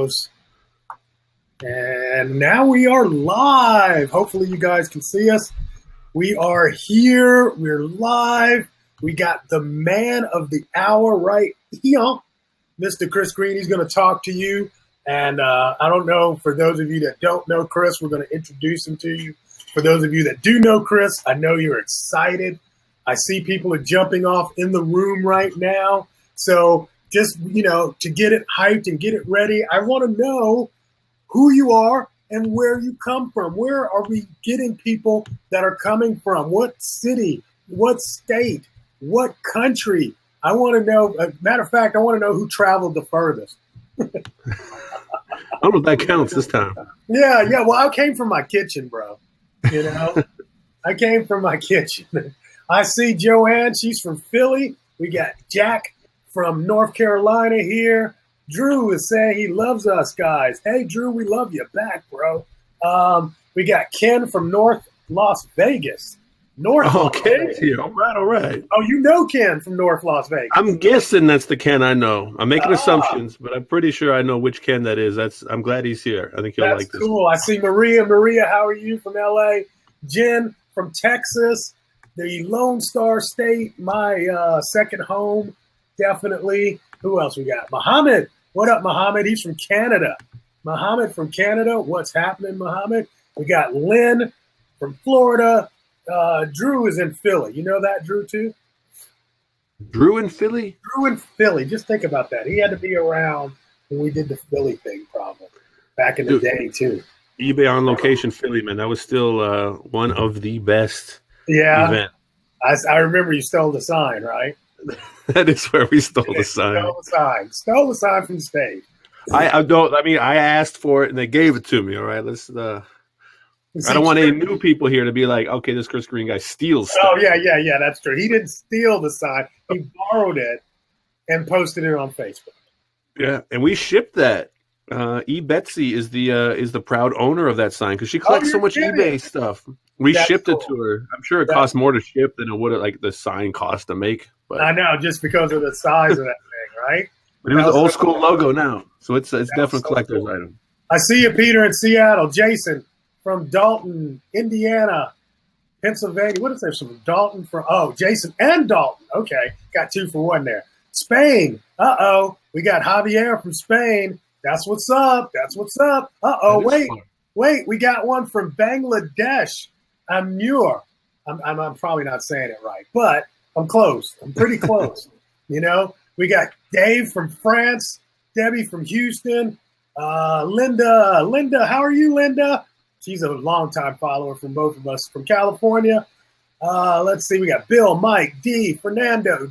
host. And now we are live. Hopefully you guys can see us. We are here. We're live. We got the man of the hour right here, Mr. Chris Green. He's going to talk to you. And I don't know, for those of you that don't know Chris, we're going to introduce him to you. For those of you that do know Chris, I know you're excited. I see people are jumping off in the room right now. So just, to get it hyped and get it ready, I want to know who you are and where you come from. Where are we getting people that are coming from? What city? What state? What country? I want to know. Matter of fact, I want to know who traveled the furthest. I don't know if that counts this time. Yeah. Well, I came from my kitchen, bro. I came from my kitchen. I see Joanne. She's from Philly. We got Jack from North Carolina here. Drew is saying he loves us, guys. Hey, Drew, we love you back, bro. We got Ken from North Las Vegas. Ken's here. All right. Oh, you know Ken from North Las Vegas. I'm guessing that's the Ken I know. I'm making assumptions, but I'm pretty sure I know which Ken that is. I'm glad he's here. I think he'll like this. Cool. I see Maria. Maria, how are you from LA? Jen from Texas, the Lone Star State, my second home, definitely. Who else we got? Muhammad. What up, Muhammad? He's from Canada. Muhammad from Canada. What's happening, Muhammad? We got Lynn from Florida. Drew is in Philly. You know that, Drew, too? Drew in Philly? Drew in Philly. Just think about that. He had to be around when we did the Philly thing, probably, back in the day, too. eBay on location Philly, man. That was still one of the best events. I remember you stole the sign, right? That is where we stole the sign. Stole the sign from the stage. I asked for it and they gave it to me. All right, I don't want any new people here to be like, okay, this Chris Green guy steals stuff. Oh yeah, that's true. He didn't steal the sign. He borrowed it and posted it on Facebook. Yeah, and we shipped that. Betsy is the proud owner of that sign because she collects so much eBay stuff. We shipped it to her. I'm sure it cost more to ship than it would like the sign cost to make. But I know, just because of the size of that thing, right? But it was the old school logo now, so it's definitely a collector's item. I see you, Peter, in Seattle. Jason from Dalton, Indiana, Pennsylvania. What is there? From Dalton Jason and Dalton. Okay, got 2 for 1 there. Spain. We got Javier from Spain. That's what's up. Wait. We got one from Bangladesh. Amur. I'm probably not saying it right, but I'm close. I'm pretty close. We got Dave from France, Debbie from Houston, Linda. How are you, Linda? She's a longtime follower from both of us from California. Let's see. We got Bill, Mike, D, Fernando,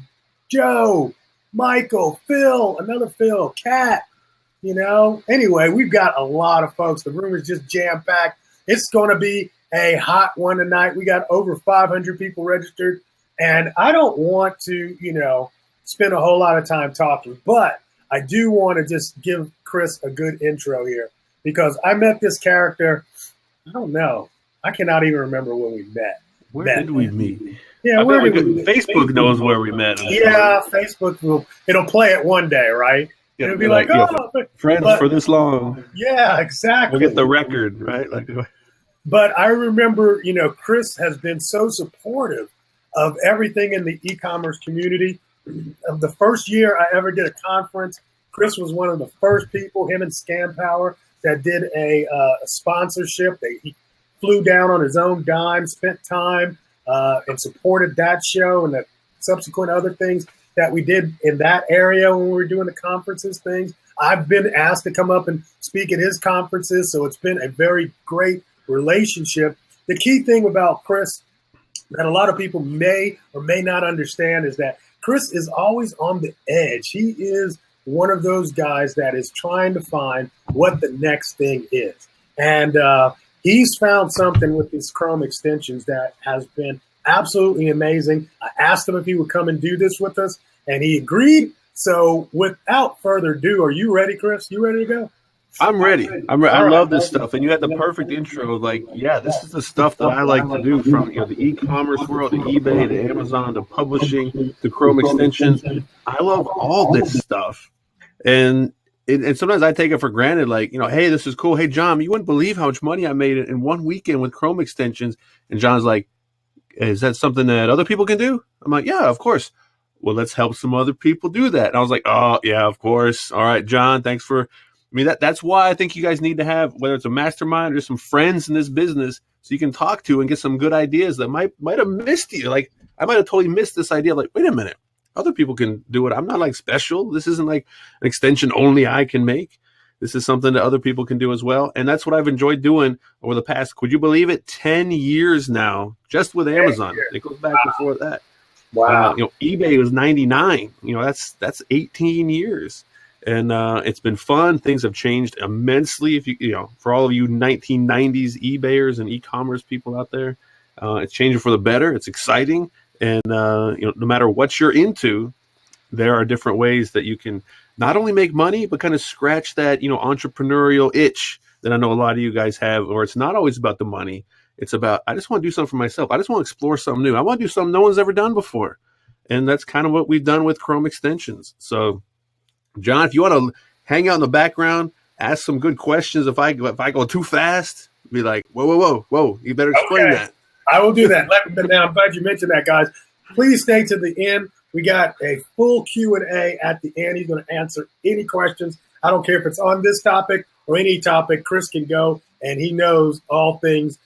Joe, Michael, Phil, another Phil, Kat. Anyway, we've got a lot of folks. The room is just jam-packed. It's going to be a hot one tonight. We got over 500 people registered, and I don't want to, spend a whole lot of time talking, but I do want to just give Chris a good intro here because I met this character. I don't know. I cannot even remember when we met. Where did we meet? Yeah, Facebook knows where we met. Yeah, Facebook it'll play it one day, right? It'll be like friends for this long. Yeah, exactly. We'll get the record, right? But I remember, Chris has been so supportive of everything in the e-commerce community. The first year I ever did a conference, Chris was one of the first people, him and Scam Power, that did a sponsorship. He flew down on his own dime, spent time, and supported that show and the subsequent other things that we did in that area when we were doing the conferences things. I've been asked to come up and speak at his conferences, so it's been a very great relationship. The key thing about Chris that a lot of people may or may not understand is that Chris is always on the edge. He is one of those guys that is trying to find what the next thing is. And he's found something with these Chrome extensions that has been absolutely amazing. I asked him if he would come and do this with us, and he agreed. So without further ado, are you ready, Chris? You ready to go? I'm ready. I love this stuff. And you had the perfect intro. This is the stuff that I like to do from the e-commerce world, to eBay, to Amazon, to publishing, to Chrome extensions. I love all this stuff. And and sometimes I take it for granted, like, hey, this is cool. Hey, John, you wouldn't believe how much money I made in one weekend with Chrome extensions. And John's like, is that something that other people can do? I'm like, yeah, of course. Well, let's help some other people do that. And I was like, oh yeah, of course. All right, John, thanks for. I mean, that's why I think you guys need to have, whether it's a mastermind or some friends in this business, so you can talk to and get some good ideas that might have missed you. Like, I might have totally missed this idea. Like, wait a minute, other people can do it. I'm not like special. This isn't like an extension only I can make. This is something that other people can do as well. And that's what I've enjoyed doing over the past, could you believe it, 10 years now, just with Amazon. It goes back before that. Wow. eBay was 99. That's 18 years. And it's been fun. Things have changed immensely. If for all of you 1990s eBayers and e-commerce people out there, it's changing for the better. It's exciting. And, no matter what you're into, there are different ways that you can not only make money, but kind of scratch that, entrepreneurial itch that I know a lot of you guys have, or it's not always about the money. It's about, I just want to do something for myself. I just want to explore something new. I want to do something no one's ever done before. And that's kind of what we've done with Chrome extensions. So, John, if you want to hang out in the background, ask some good questions. If I go too fast, be like, whoa, you better explain that. I will do that. Now, I'm glad you mentioned that, guys. Please stay to the end. We got a full Q&A at the end. He's going to answer any questions. I don't care if it's on this topic or any topic. Chris can go, and he knows all things,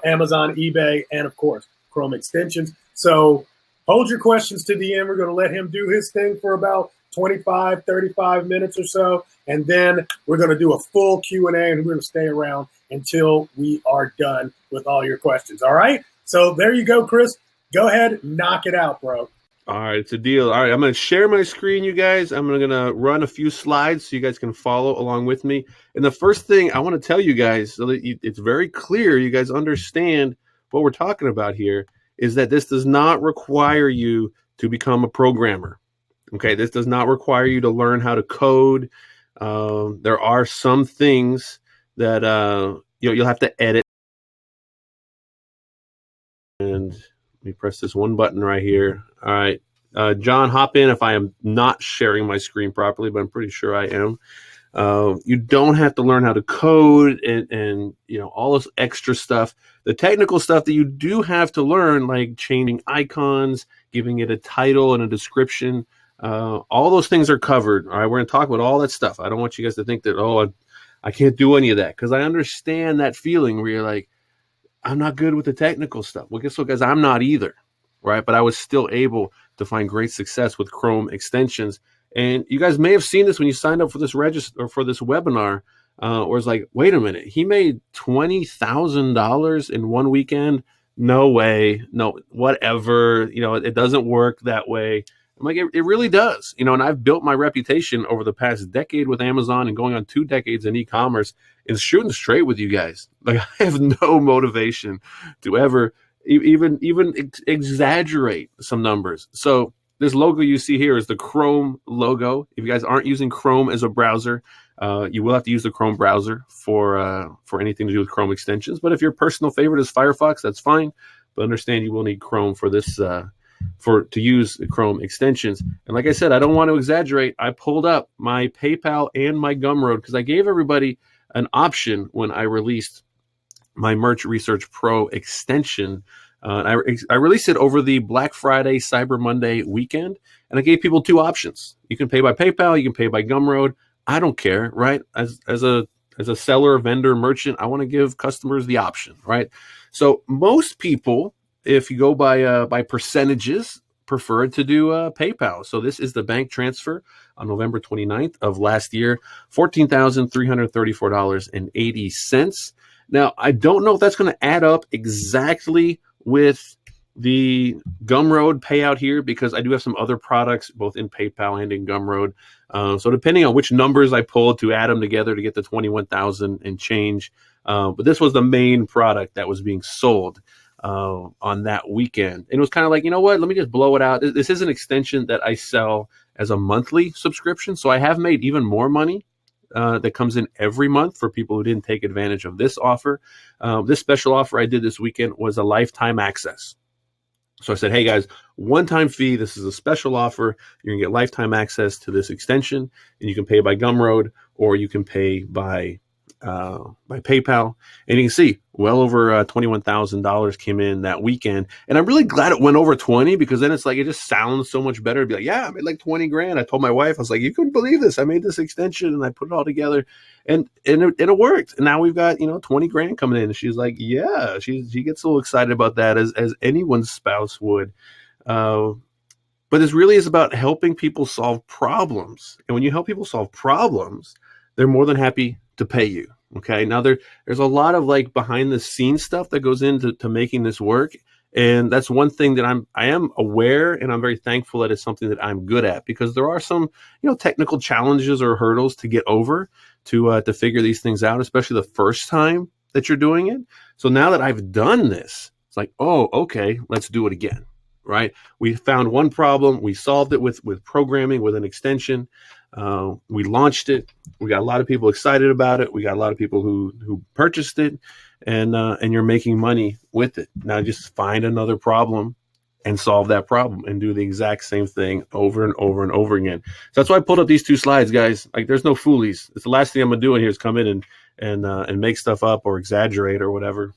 Amazon, eBay, and, of course, Chrome extensions. So hold your questions to the end. We're going to let him do his thing for about 25, 35 minutes or so, and then we're going to do a full Q&A, and we're going to stay around until we are done with all your questions. All right? So there you go, Chris. Go ahead, knock it out, bro. All right, it's a deal. All right, I'm going to share my screen, you guys. I'm going to run a few slides so you guys can follow along with me. And the first thing I want to tell you guys, so that it's very clear, you guys understand what we're talking about here, is that this does not require you to become a programmer. Okay, this does not require you to learn how to code. There are some things that you'll have to edit. And let me press this one button right here. All right, John, hop in if I am not sharing my screen properly, but I'm pretty sure I am. You don't have to learn how to code and all this extra stuff. The technical stuff that you do have to learn, like changing icons, giving it a title and a description, all those things are covered. All right, we're going to talk about all that stuff. I don't want you guys to think that, I can't do any of that, because I understand that feeling where you're like, I'm not good with the technical stuff. Well, guess what, guys? I'm not either, right? But I was still able to find great success with Chrome extensions. And you guys may have seen this when you signed up for this register or for this webinar, where it's like, wait a minute, he made $20,000 in one weekend. No way, no, whatever. It doesn't work that way. I'm like, it really does. And I've built my reputation over the past decade with Amazon and going on 2 decades in e-commerce and shooting straight with you guys. Like, I have no motivation to ever even exaggerate some numbers. So this logo you see here is the Chrome logo. If you guys aren't using Chrome as a browser, you will have to use the Chrome browser for anything to do with Chrome extensions. But if your personal favorite is Firefox, that's fine. But understand you will need Chrome for this to use Chrome extensions. And like I said, I don't want to exaggerate. I pulled up my PayPal and my Gumroad because I gave everybody an option when I released my Merch Research Pro extension. I released it over the Black Friday, Cyber Monday weekend, and I gave people 2 options. You can pay by PayPal, you can pay by Gumroad. I don't care, right? As a seller, vendor, merchant, I want to give customers the option, right? So most people, if you go by percentages, prefer to do PayPal. So this is the bank transfer on November 29th of last year, $14,334.80. Now, I don't know if that's going to add up exactly with the Gumroad payout here, because I do have some other products both in PayPal and in Gumroad. So depending on which numbers I pulled to add them together to get the 21,000 and change. But this was the main product that was being sold on that weekend. And it was kind of like, you know what, let me just blow it out. This is an extension that I sell as a monthly subscription. So I have made even more money that comes in every month for people who didn't take advantage of this offer. This special offer I did this weekend was a lifetime access. So I said, hey guys, one-time fee. This is a special offer. You're gonna get lifetime access to this extension, and you can pay by Gumroad or you can pay by PayPal. And you can see well over $21,000 came in that weekend. And I'm really glad it went over 20 because then it's like it just sounds so much better to be like, yeah, I made like 20 grand. I told my wife, I was like, you couldn't believe this. I made this extension and I put it all together, and it worked. And now we've got 20 grand coming in. And she's like, yeah, she gets a little excited about that as anyone's spouse would. But this really is about helping people solve problems. And when you help people solve problems, they're more than happy to pay you. Okay. Now there's a lot of like behind the scenes stuff that goes into making this work. And that's one thing that I am aware, and I'm very thankful that it's something that I'm good at, because there are some, technical challenges or hurdles to get over to figure these things out, especially the first time that you're doing it. So now that I've done this, it's like, oh, okay, let's do it again. Right? We found one problem. We solved it with programming, with an extension. We launched it. We got a lot of people excited about it. We got a lot of people who purchased it, and you're making money with it. Now just find another problem and solve that problem and do the exact same thing over and over and over again. So that's why I pulled up these two slides, guys. Like, there's no foolies. It's the last thing I'm gonna do in here is come in and make stuff up or exaggerate or whatever.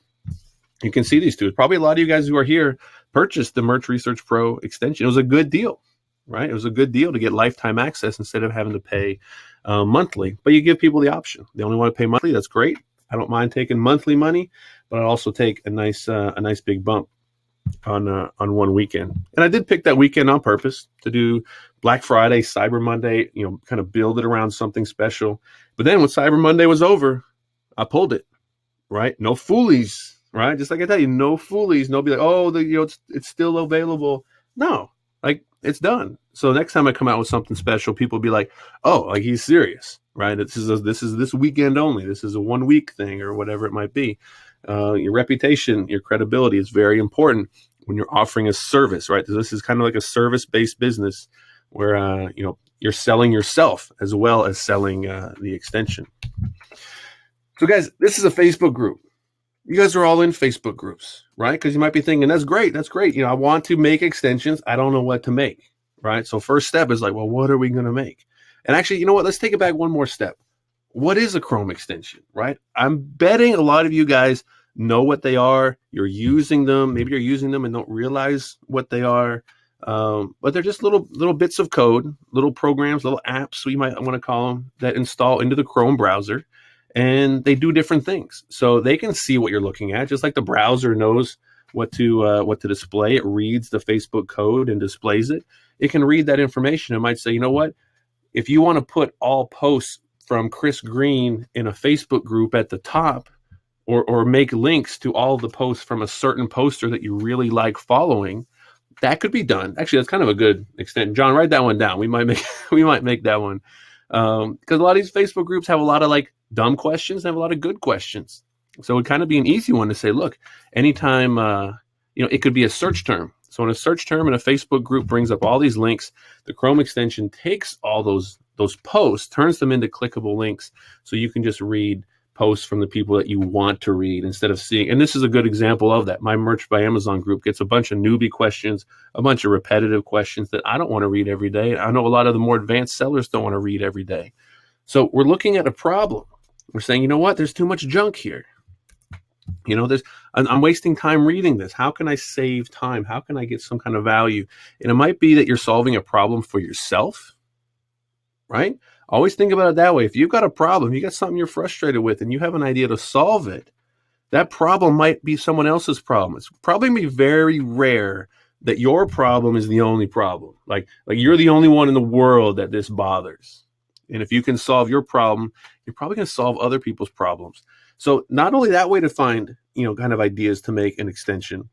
You can see these two. Probably a lot of you guys who are here purchased the Merch Research Pro extension. It was a good deal, right? It was a good deal to get lifetime access instead of having to pay monthly. But you give people the option. They only want to pay monthly. That's great. I don't mind taking monthly money, but I also take a nice big bump on one weekend. And I did pick that weekend on purpose to do Black Friday, Cyber Monday. Kind of build it around something special. But then when Cyber Monday was over, I pulled it. Right? No foolies. Right? Just like I tell you, no foolies. Nobody like, oh, it's still available. No, like, it's done. So next time I come out with something special, people will be like, oh, like, he's serious, right? This is this weekend only. This is a 1 week thing or whatever it might be. Your reputation, your credibility is very important when you're offering a service, right? This is kind of like a service-based business where you're selling yourself as well as selling the extension. So guys, this is a Facebook group. You guys are all in Facebook groups, right? Because you might be thinking, that's great. I want to make extensions. I don't know what to make, right? So first step is like, well, what are we going to make? And actually, you know what? Let's take it back one more step. What is a Chrome extension, right? I'm betting a lot of you guys know what they are. You're using them. Maybe you're using them and don't realize what they are. But they're just little bits of code, little programs, little apps, we might want to call them, that install into the Chrome browser. And they do different things. So they can see what you're looking at, just like the browser knows what to display. It reads the Facebook code and displays it. It can read that information. It might say, you know what? If you want to put all posts from Chris Green in a Facebook group at the top, or make links to all the posts from a certain poster that you really like following, that could be done. Actually, that's kind of a good extent. John, write that one down. We might make that one. Because a lot of these Facebook groups have a lot of like dumb questions and have a lot of good questions. So it would kind of be an easy one to say, look, anytime, it could be a search term. So when a search term in a Facebook group brings up all these links, the Chrome extension takes all those posts, turns them into clickable links. So you can just read posts from the people that you want to read instead of seeing. And this is a good example of that. My Merch by Amazon group gets a bunch of newbie questions, a bunch of repetitive questions that I don't want to read every day. I know a lot of the more advanced sellers don't want to read every day. So we're looking at a problem. We're saying, you know what? There's too much junk here. I'm wasting time reading this. How can I save time? How can I get some kind of value? And it might be that you're solving a problem for yourself, right? Always think about it that way. If you've got a problem, you got something you're frustrated with, and you have an idea to solve it, that problem might be someone else's problem. It's probably going to be very rare that your problem is the only problem. Like you're the only one in the world that this bothers. And if you can solve your problem, you're probably going to solve other people's problems. So not only that way to find, kind of ideas to make an extension,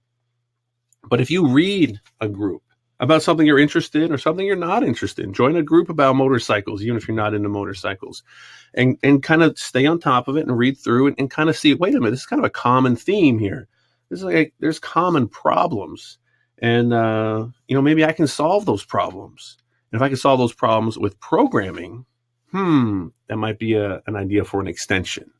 but if you read a group about something you're interested in or something you're not interested in, join a group about motorcycles, even if you're not into motorcycles, and kind of stay on top of it and read through it and kind of see, wait a minute, this is kind of a common theme here. This is like, there's common problems, and, maybe I can solve those problems. And if I can solve those problems with programming, that might be an idea for an extension.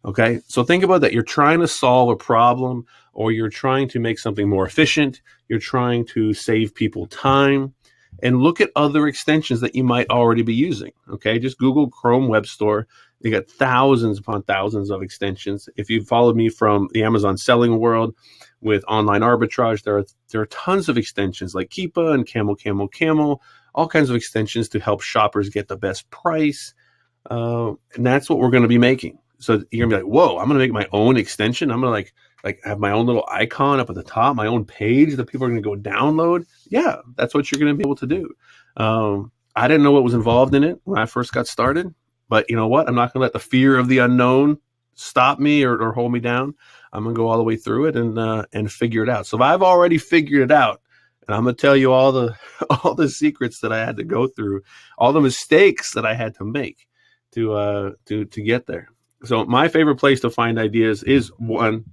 Okay, so think about that. You're trying to solve a problem, or you're trying to make something more efficient. You're trying to save people time, and look at other extensions that you might already be using. Okay, just Google Chrome Web Store. You got thousands upon thousands of extensions. If you followed me from the Amazon selling world with online arbitrage, there are tons of extensions like Keepa and Camel, all kinds of extensions to help shoppers get the best price. And that's what we're going to be making. So you're gonna be like, whoa, I'm gonna make my own extension. I'm gonna like have my own little icon up at the top, my own page that people are gonna go download. Yeah, that's what you're gonna be able to do. I didn't know what was involved in it when I first got started, but you know what? I'm not gonna let the fear of the unknown stop me or hold me down. I'm gonna go all the way through it and figure it out. So if I've already figured it out, and I'm gonna tell you all the all the secrets that I had to go through, all the mistakes that I had to make to get there. So my favorite place to find ideas is one,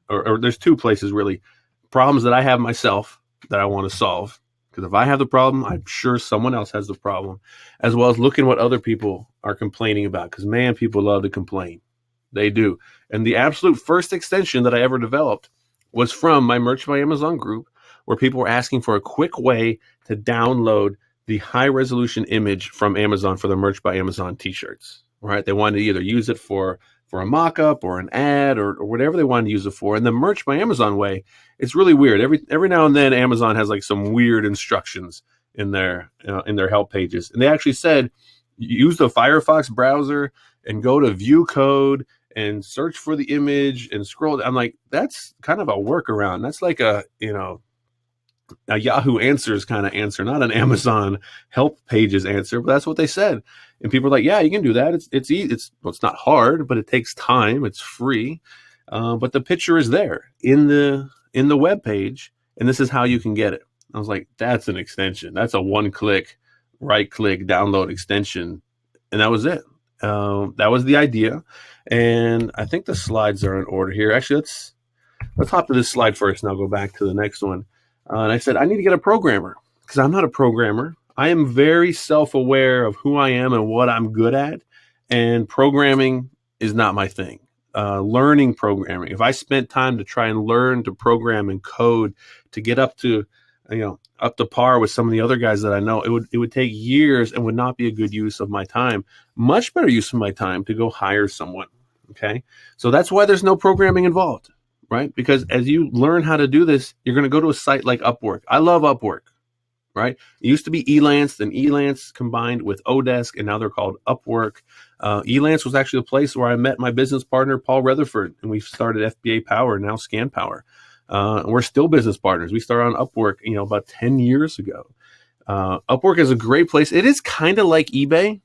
or there's two places really, problems that I have myself that I want to solve. Because if I have the problem, I'm sure someone else has the problem, as well as looking what other people are complaining about. Because man, people love to complain. They do. And the absolute first extension that I ever developed was from my Merch by Amazon group, where people were asking for a quick way to download the high resolution image from Amazon for the Merch by Amazon t-shirts. Right? They wanted to either use it for a mock-up or an ad or whatever they wanted to use it for. And the Merch by Amazon way, it's really weird. Every now and then, Amazon has like some weird instructions in their help pages. And they actually said, use the Firefox browser and go to view code and search for the image and scroll. I'm like, that's kind of a workaround. That's like a Yahoo Answers kind of answer, not an Amazon help pages answer, but that's what they said. And people are like, yeah, you can do that. It's easy. It's not hard, but it takes time. It's free. But the picture is there in the web page, and this is how you can get it. I was like, that's an extension. That's a one-click, right-click download extension. And that was it. That was the idea. And I think the slides are in order here. Actually, let's hop to this slide first, and I'll go back to the next one. And I said, I need to get a programmer because I'm not a programmer. I am very self-aware of who I am and what I'm good at. And programming is not my thing. Learning programming. If I spent time to try and learn to program and code to get up to par with some of the other guys that I know, it would take years and would not be a good use of my time. Much better use of my time to go hire someone. Okay. So that's why there's no programming involved. Right? Because as you learn how to do this, you're going to go to a site like Upwork. I love Upwork, right? It used to be Elance, then Elance combined with Odesk, and now they're called Upwork. Elance was actually a place where I met my business partner, Paul Rutherford, and we started FBA Power, now Scan Power. And we're still business partners. We started on Upwork, about 10 years ago. Upwork is a great place. It is kind of like eBay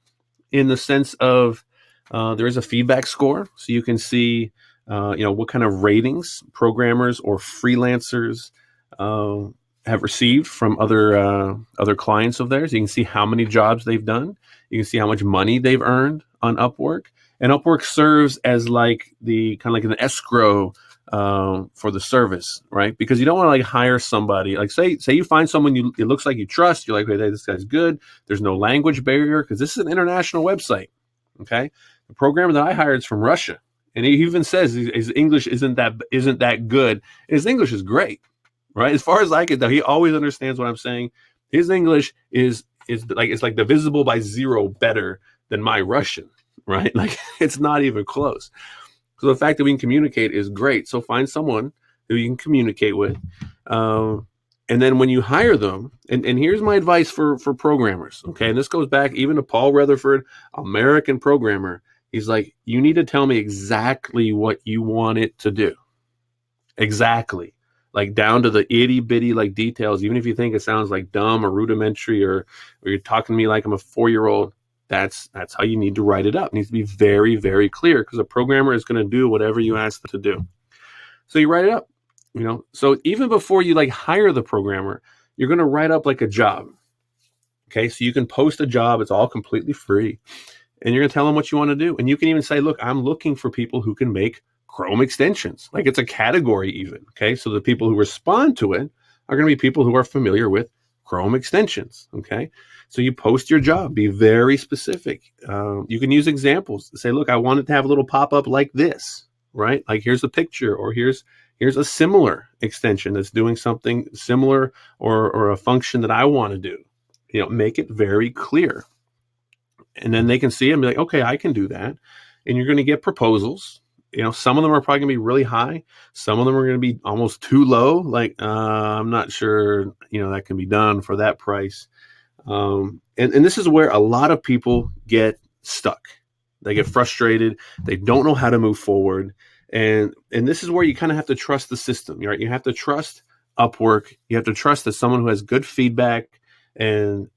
in the sense of there is a feedback score, so you can see what kind of ratings programmers or freelancers have received from other clients of theirs. You can see how many jobs they've done. You can see how much money they've earned on Upwork. And Upwork serves as like the kind of like an escrow for the service, right? Because you don't want to like hire somebody like say you find someone it looks like you trust. You're like, hey, this guy's good. There's no language barrier because this is an international website. Okay, the programmer that I hired is from Russia. And he even says his English isn't that good. His English is great, right? As far as I can tell, he always understands what I'm saying. His English is like it's like divisible by 0 better than my Russian, right? Like it's not even close. So the fact that we can communicate is great. So find someone who you can communicate with, and then when you hire them, and here's my advice for programmers. Okay, and this goes back even to Paul Rutherford, American programmer. He's like, you need to tell me exactly what you want it to do. Exactly. Like down to the itty bitty like details. Even if you think it sounds like dumb or rudimentary or you're talking to me like I'm a 4-year-old, that's how you need to write it up. It needs to be very, very clear because a programmer is going to do whatever you ask them to do. So you write it up, So even before you like hire the programmer, you're going to write up like a job. Okay. So you can post a job. It's all completely free. And you're going to tell them what you want to do. And you can even say, look, I'm looking for people who can make Chrome extensions. Like it's a category even. Okay. So the people who respond to it are going to be people who are familiar with Chrome extensions. Okay. So you post your job, be very specific. You can use examples. Say, look, I want it to have a little pop-up like this, right? Like here's a picture, or here's a similar extension that's doing something similar, or a function that I want to do. Make it very clear. And then they can see it and be like, okay, I can do that. And you're going to get proposals. Some of them are probably going to be really high. Some of them are going to be almost too low. Like, I'm not sure, that can be done for that price. And this is where a lot of people get stuck. They get frustrated. They don't know how to move forward. And this is where you kind of have to trust the system. Right? You have to trust Upwork. You have to trust that someone who has good feedback and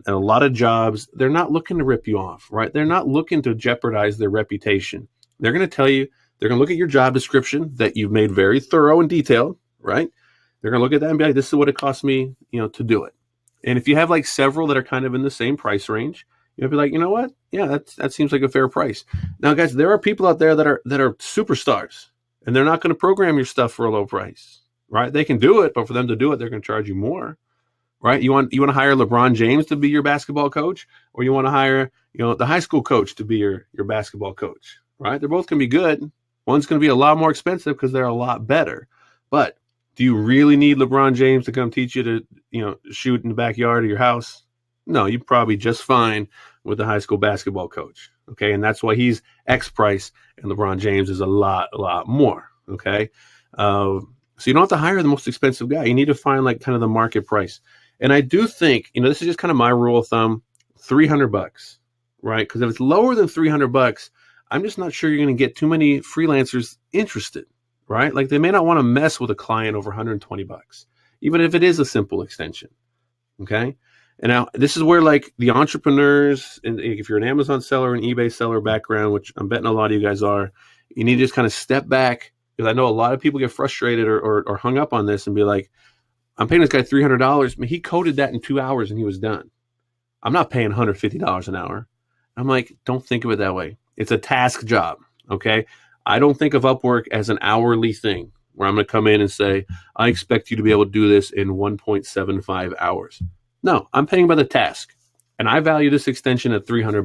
a lot of jobs, they're not looking to rip you off, right? They're not looking to jeopardize their reputation. They're going to tell you, they're going to look at your job description that you've made very thorough and detailed, right? They're going to look at that and be like, this is what it cost me, to do it. And if you have like several that are kind of in the same price range, you'll be like, you know what? Yeah, that seems like a fair price. Now, guys, there are people out there that are superstars, and they're not going to program your stuff for a low price, right? They can do it, but for them to do it, they're going to charge you more. Right? You want to hire LeBron James to be your basketball coach, or you want to hire, the high school coach to be your basketball coach, right? They're both going to be good. One's going to be a lot more expensive because they're a lot better. But do you really need LeBron James to come teach you to, shoot in the backyard of your house? No, you're probably just fine with the high school basketball coach. Okay. And that's why he's X price and LeBron James is a lot more. Okay. So you don't have to hire the most expensive guy. You need to find like kind of the market price. And I do think, this is just kind of my rule of thumb, $300, right? Because if it's lower than $300, I'm just not sure you're going to get too many freelancers interested, right? Like they may not want to mess with a client over $120, even if it is a simple extension. Okay. And now this is where like the entrepreneurs, and if you're an Amazon seller, an eBay seller background, which I'm betting a lot of you guys are, you need to just kind of step back, because I know a lot of people get frustrated or hung up on this and be like, I'm paying this guy $300. He coded that in 2 hours and he was done. I'm not paying $150 an hour. I'm like, don't think of it that way. It's a task job. Okay. I don't think of Upwork as an hourly thing where I'm going to come in and say, I expect you to be able to do this in 1.75 hours. No, I'm paying by the task. And I value this extension at $300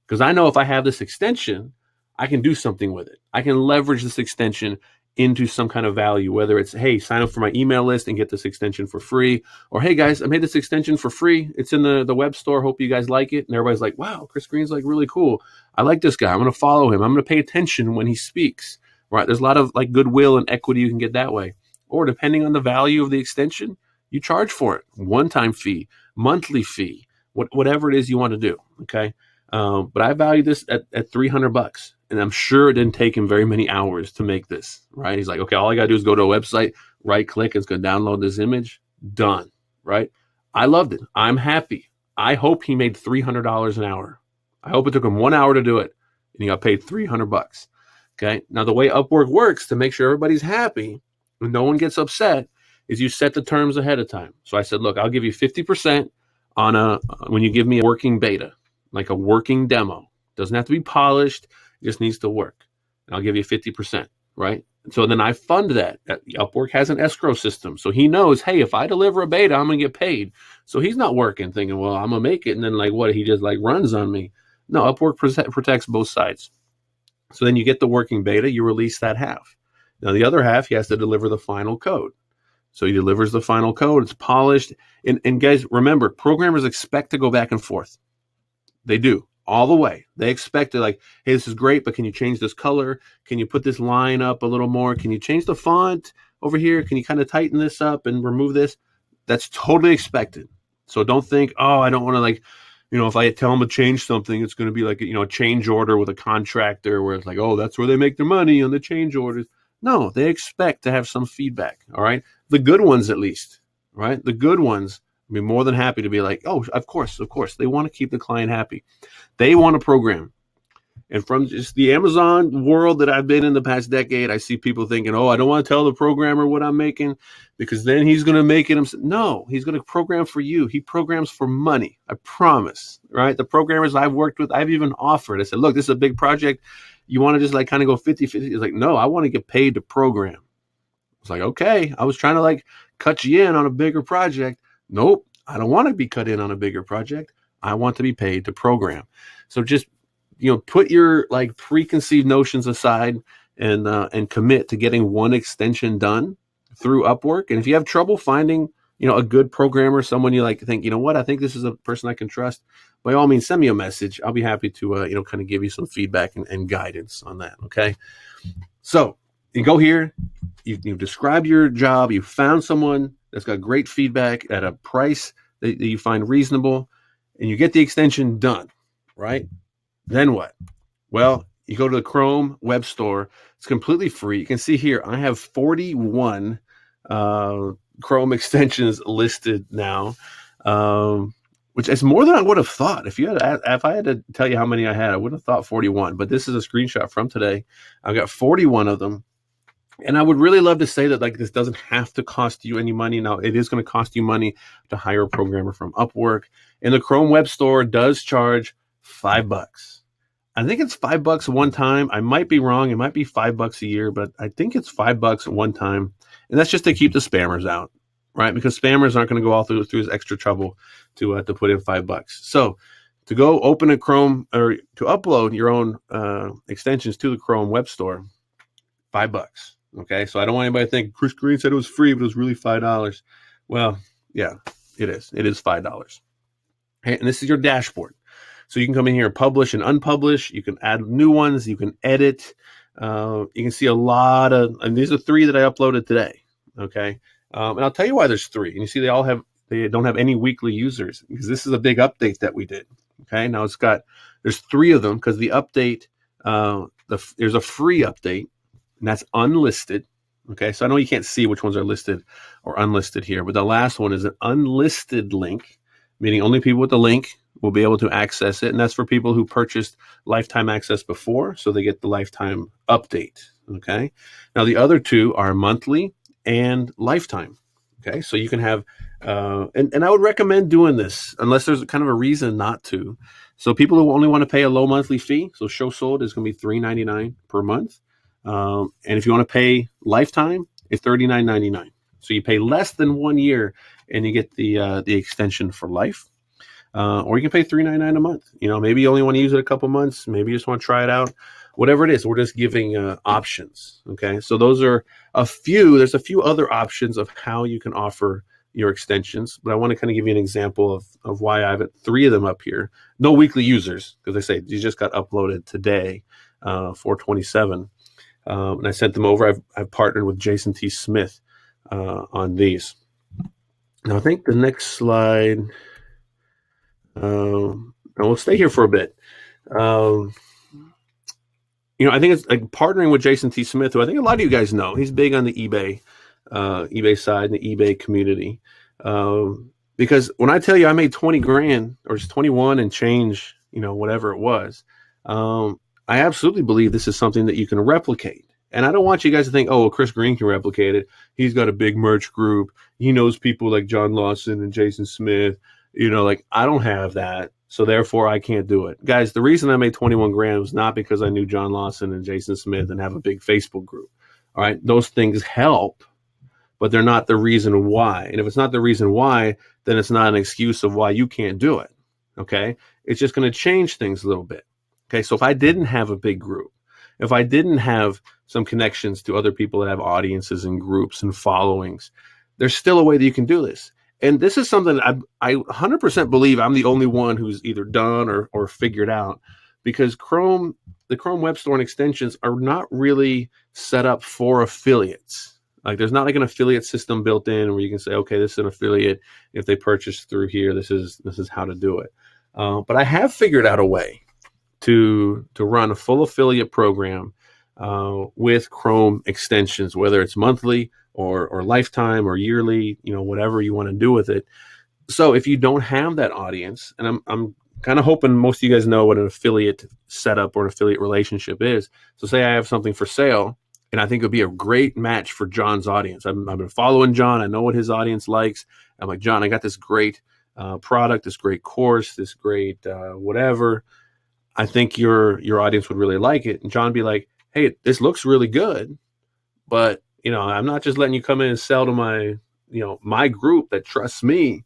because I know if I have this extension, I can do something with it. I can leverage this extension into some kind of value, whether it's, hey, sign up for my email list and get this extension for free, or hey guys, I made this extension for free. It's in the web store. Hope you guys like it. And everybody's like, wow, Chris Green's like really cool. I like this guy. I'm going to follow him. I'm going to pay attention when he speaks, right? There's a lot of like goodwill and equity you can get that way. Or depending on the value of the extension, you charge for it. One-time fee, monthly fee, whatever it is you want to do. Okay. But I value this at $300. And I'm sure it didn't take him very many hours to make this, right? He's like, okay, all I got to do is go to a website, right click, it's going to download this image. Done, right? I loved it. I'm happy. I hope he made $300 an hour. I hope it took him 1 hour to do it and he got paid $300. Okay. Now, the way Upwork works to make sure everybody's happy and no one gets upset is you set the terms ahead of time. So I said, look, I'll give you 50% on when you give me a working beta, like a working demo. Doesn't have to be polished. It just needs to work. And I'll give you 50%, right? So then I fund that. Upwork has an escrow system. So he knows, hey, if I deliver a beta, I'm going to get paid. So he's not working thinking, well, I'm going to make it. And then like what? He just like runs on me. No, Upwork protects both sides. So then you get the working beta, you release that half. Now the other half, he has to deliver the final code. So he delivers the final code. It's polished. And guys, remember, programmers expect to go back and forth. They do. All the way. They expect it like, hey, this is great, but can you change this color? Can you put this line up a little more? Can you change the font over here? Can you kind of tighten this up and remove this? That's totally expected. So don't think, oh, I don't want to like, if I tell them to change something, it's going to be like, a change order with a contractor where it's like, oh, that's where they make their money on the change orders. No, they expect to have some feedback. All right. The good ones, at least, right? The good ones be more than happy to be like, oh, of course. They want to keep the client happy. They want to program. And from just the Amazon world that I've been in the past decade, I see people thinking, oh, I don't want to tell the programmer what I'm making because then he's going to make it himself. No, he's going to program for you. He programs for money. I promise, right? The programmers I've worked with, I've even offered. I said, look, this is a big project. You want to just like kind of go 50-50? He's like, no, I want to get paid to program. I was like, okay. I was trying to like cut you in on a bigger project. Nope. I don't want to be cut in on a bigger project. I want to be paid to program. So just, put your like preconceived notions aside and commit to getting one extension done through Upwork. And if you have trouble finding, a good programmer, someone you like think, I think this is a person I can trust, by all means, send me a message. I'll be happy to, kind of give you some feedback and guidance on that. Okay. So you go here, you describe your job, you found someone that's got great feedback at a price that you find reasonable, and you get the extension done, right? Then what? Well, you go to the Chrome web store. It's completely free. You can see here, I have 41 Chrome extensions listed now, which is more than I would have thought. If I had to tell you how many I had, I would have thought 41. But this is a screenshot from today. I've got 41 of them. And I would really love to say that like this doesn't have to cost you any money. Now, it is going to cost you money to hire a programmer from Upwork. And the Chrome web store does charge $5. I think it's $5 one time. I might be wrong. It might be $5 a year, but I think it's $5 one time. And that's just to keep the spammers out, right? Because spammers aren't going to go all through this extra trouble to put in $5. So to go open a Chrome or to upload your own extensions to the Chrome web store, $5. Okay, so I don't want anybody to think Chris Green said it was free, but it was really $5. Well, yeah, it is. It is $5. Okay, and this is your dashboard. So you can come in here and publish and unpublish. You can add new ones. You can edit. You can see a lot of, and these are 3 that I uploaded today. Okay, and I'll tell you why there's 3. And you see they don't have any weekly users because this is a big update that we did. Okay, now there's 3 of them because the update, there's a free update. And that's unlisted. Okay, so I know you can't see which ones are listed or unlisted here, but the last one is an unlisted link, meaning only people with the link will be able to access it. And that's for people who purchased lifetime access before, so they get the lifetime update. Okay, now the other 2 are monthly and lifetime. Okay, so you can have, and I would recommend doing this unless there's kind of a reason not to. So people who only want to pay a low monthly fee, so show sold is going to be $3.99 per month. And if you want to pay lifetime, it's $39.99. So you pay less than 1 year and you get the extension for life. Or you can pay $3.99 a month. Maybe you only want to use it a couple months. Maybe you just want to try it out. Whatever it is, we're just giving options. Okay, so those are there's a few other options of how you can offer your extensions, but I want to kind of give you an example of why I have 3 of them up here. No weekly users, because they say you just got uploaded today, 4/27. And I sent them over. I've partnered with Jason T. Smith on these. Now, I think the next slide, we'll stay here for a bit. I think it's like partnering with Jason T. Smith, who I think a lot of you guys know. He's big on the eBay side and the eBay community. Because when I tell you I made 20 grand or just 21 and change, whatever it was, I absolutely believe this is something that you can replicate. And I don't want you guys to think, oh, well, Chris Green can replicate it. He's got a big merch group. He knows people like John Lawson and Jason Smith. I don't have that. So therefore I can't do it. Guys, the reason I made 21 grand was not because I knew John Lawson and Jason Smith and have a big Facebook group. All right. Those things help, but they're not the reason why. And if it's not the reason why, then it's not an excuse of why you can't do it. Okay. It's just going to change things a little bit. Okay, so if I didn't have a big group, if I didn't have some connections to other people that have audiences and groups and followings, there's still a way that you can do this. And this is something I 100% believe I'm the only one who's either done or figured out, because the Chrome web store and extensions are not really set up for affiliates. Like there's not like an affiliate system built in where you can say, okay, this is an affiliate. If they purchase through here, this is how to do it. But I have figured out a way to run a full affiliate program with Chrome extensions, whether it's monthly or lifetime or yearly, whatever you want to do with it. So if you don't have that audience, and I'm kind of hoping most of you guys know what an affiliate setup or an affiliate relationship is. So say I have something for sale, and I think it would be a great match for John's audience. I've been following John. I know what his audience likes. I'm like, John, I got this great product, this great course, this great whatever. I think your audience would really like it. And John be like, hey, this looks really good, but I'm not just letting you come in and sell to my, my group that trusts me.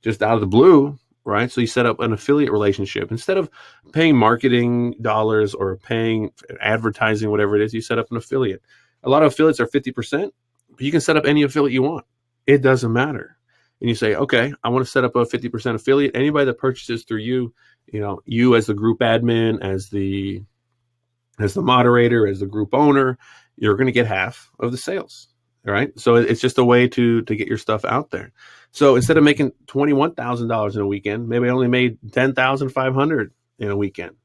just out of the blue, right? So you set up an affiliate relationship. Instead of paying marketing dollars or paying advertising, whatever it is, you set up an affiliate. A lot of affiliates are 50%, but you can set up any affiliate you want. It doesn't matter. And you say, okay, I want to set up a 50% affiliate. Anybody that purchases through you, you as the group admin, as the moderator, as the group owner, you're going to get half of the sales. All right. So it's just a way to get your stuff out there. So instead of making $21,000 in a weekend, maybe I only made $10,500 in a weekend.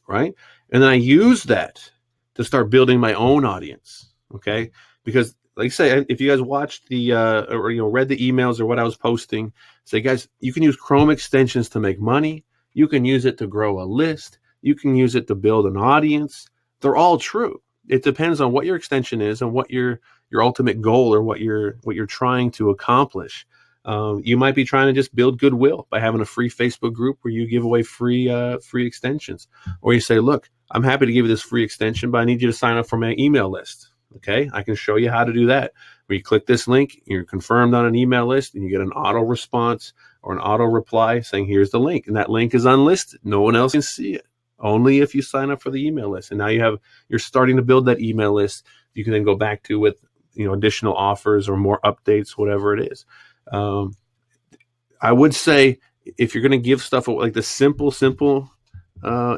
Right. And then I use that to start building my own audience. Okay. Because like I say, if you guys watched the or read the emails or what I was posting, say, guys, you can use Chrome extensions to make money. You can use it to grow a list. You can use it to build an audience. They're all true. It depends on what your extension is and what your ultimate goal or what you're trying to accomplish. You might be trying to just build goodwill by having a free Facebook group where you give away free extensions, or you say, look, I'm happy to give you this free extension, but I need you to sign up for my email list. Okay, I can show you how to do that. Where you click this link, you're confirmed on an email list, and you get an auto response or an auto reply saying, here's the link. And that link is unlisted. No one else can see it. Only if you sign up for the email list. And now you're starting to build that email list. You can then go back to with additional offers or more updates, whatever it is. I would say if you're going to give stuff like the simple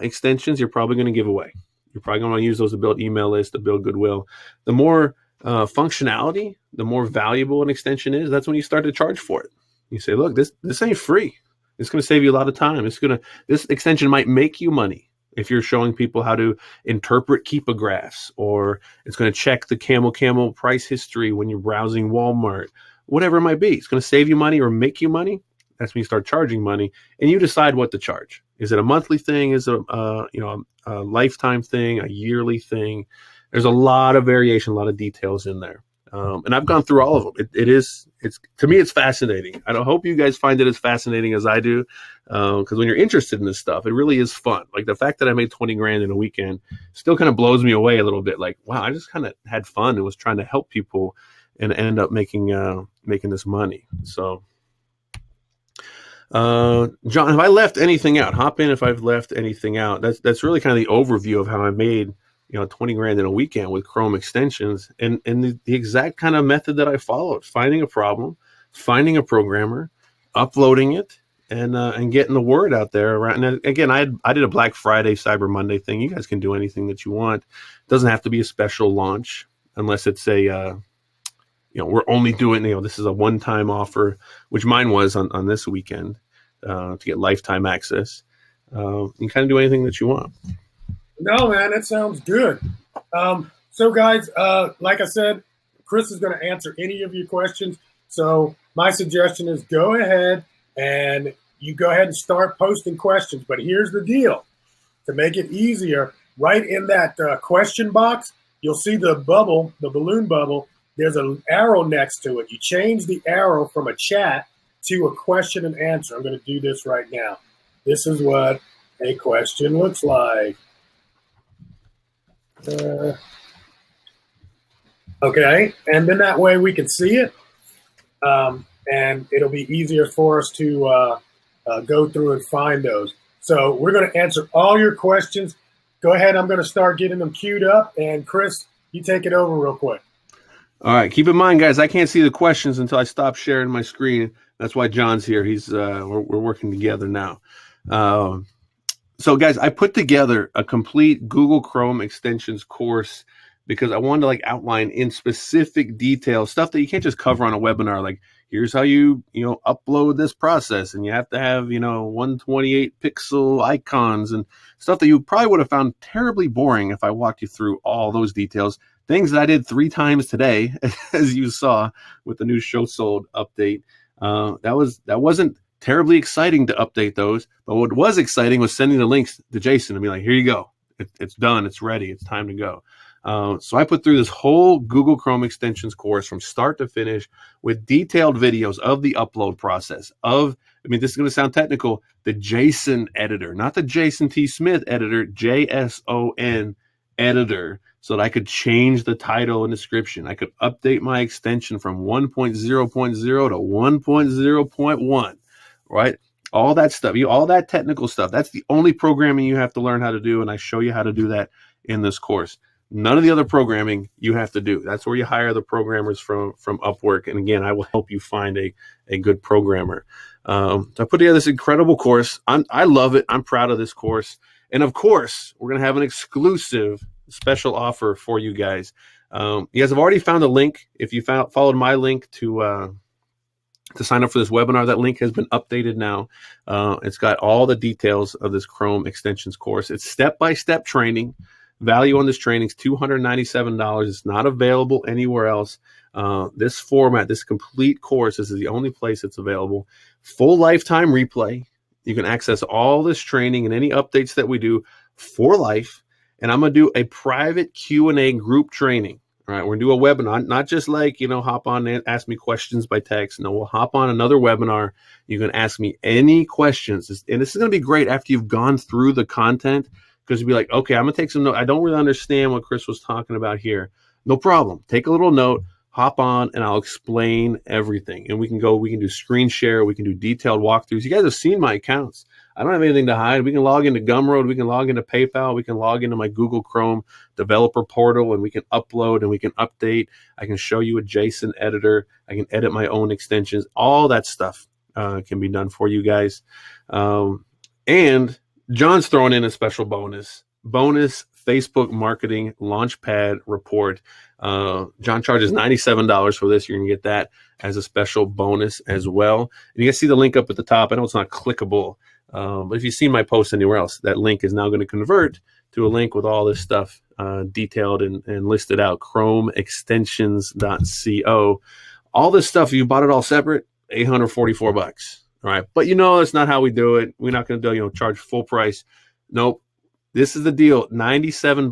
extensions, you're probably going to give away. You're probably going to use those to build email lists, to build goodwill. The more functionality, the more valuable an extension is. That's when you start to charge for it. You say, look, this ain't free. It's going to save you a lot of time. This extension might make you money if you're showing people how to interpret keepagraphs, or it's going to check the camel price history when you're browsing Walmart, whatever it might be. It's going to save you money or make you money. That's when you start charging money, and you decide what to charge. Is it a monthly thing? Is it a lifetime thing? A yearly thing? There's a lot of variation, a lot of details in there. And I've gone through all of them. It's to me, it's fascinating. I hope you guys find it as fascinating as I do. Because when you're interested in this stuff, it really is fun. Like the fact that I made 20 grand in a weekend still kind of blows me away a little bit. Like, wow, I just kind of had fun and was trying to help people and end up making this money. So, John, have I left anything out? Hop in if I've left anything out. That's really kind of the overview of how I made 20 grand in a weekend with Chrome extensions, and the exact kind of method that I followed: finding a problem, finding a programmer, uploading it, and getting the word out there. Around. And again, I did a Black Friday, Cyber Monday thing. You guys can do anything that you want. It doesn't have to be a special launch unless it's a we're only doing, this is a one-time offer, which mine was on this weekend, to get lifetime access. You can kind of do anything that you want. No, man, that sounds good. So guys, like I said, Chris is going to answer any of your questions. So my suggestion is go ahead and start posting questions. But here's the deal. To make it easier, right in that question box, you'll see the bubble, the balloon bubble. There's an arrow next to it. You change the arrow from a chat to a question and answer. I'm going to do this right now. This is what a question looks like. Okay, and then that way we can see it, and it'll be easier for us to go through and find those. So we're going to answer all your questions. Go ahead. I'm going to start getting them queued up, and Chris, you take it over real quick. All right. Keep in mind, guys, I can't see the questions until I stop sharing my screen. That's why John's here. We're working together now. So, guys, I put together a complete Google Chrome extensions course because I wanted to outline in specific detail stuff that you can't just cover on a webinar. Like, here's how you upload this process, and you have to have 128 pixel icons and stuff that you probably would have found terribly boring if I walked you through all those details. Things that I did 3 times today, as you saw with the new show sold update. That wasn't terribly exciting to update those, but what was exciting was sending the links to Jason and be like, here you go. It's done. It's ready. It's time to go. So I put through this whole Google Chrome extensions course from start to finish with detailed videos of the upload process this is going to sound technical, the JSON editor, not the Jason T. Smith editor, JSON editor so that I could change the title and description. I could update my extension from 1.0.0 to 1.0.1, right? All that stuff, all that technical stuff. That's the only programming you have to learn how to do, and I show you how to do that in this course. None of the other programming you have to do. That's where you hire the programmers from Upwork. And again, I will help you find a good programmer. So I put together this incredible course. I love it. I'm proud of this course. And of course, we're going to have an exclusive special offer for you guys. You guys have already found a link. If you followed my link to sign up for this webinar, that link has been updated now. It's got all the details of this Chrome extensions course. It's step-by-step training. Value on this training is $297. It's not available anywhere else. This format, this complete course, this is the only place it's available. Full lifetime replay. You can access all this training and any updates that we do for life. And I'm going to do a private Q&A group training. All right, we're going to do a webinar, not just like, hop on and ask me questions by text. No, we'll hop on another webinar. You can ask me any questions. And this is going to be great after you've gone through the content, because you'll be like, okay, I'm going to take some notes. I don't really understand what Chris was talking about here. No problem. Take a little note, hop on, and I'll explain everything. And we can do screen share. We can do detailed walkthroughs. You guys have seen my accounts. I don't have anything to hide. We can log into Gumroad. We can log into PayPal. We can log into my Google Chrome developer portal, and we can upload and we can update. I can show you a JSON editor. I can edit my own extensions. All that stuff can be done for you guys. And John's throwing in a special bonus Facebook marketing launchpad report. John charges $97 for this. You're going to get that as a special bonus as well. And you guys see the link up at the top. I know it's not clickable, but if you see my post anywhere else, that link is now going to convert to a link with all this stuff detailed and listed out. ChromeExtensions.co. All this stuff, if you bought it all separate, $844. All right. But that's not how we do it. We're not going to charge full price. Nope. This is the deal. $97,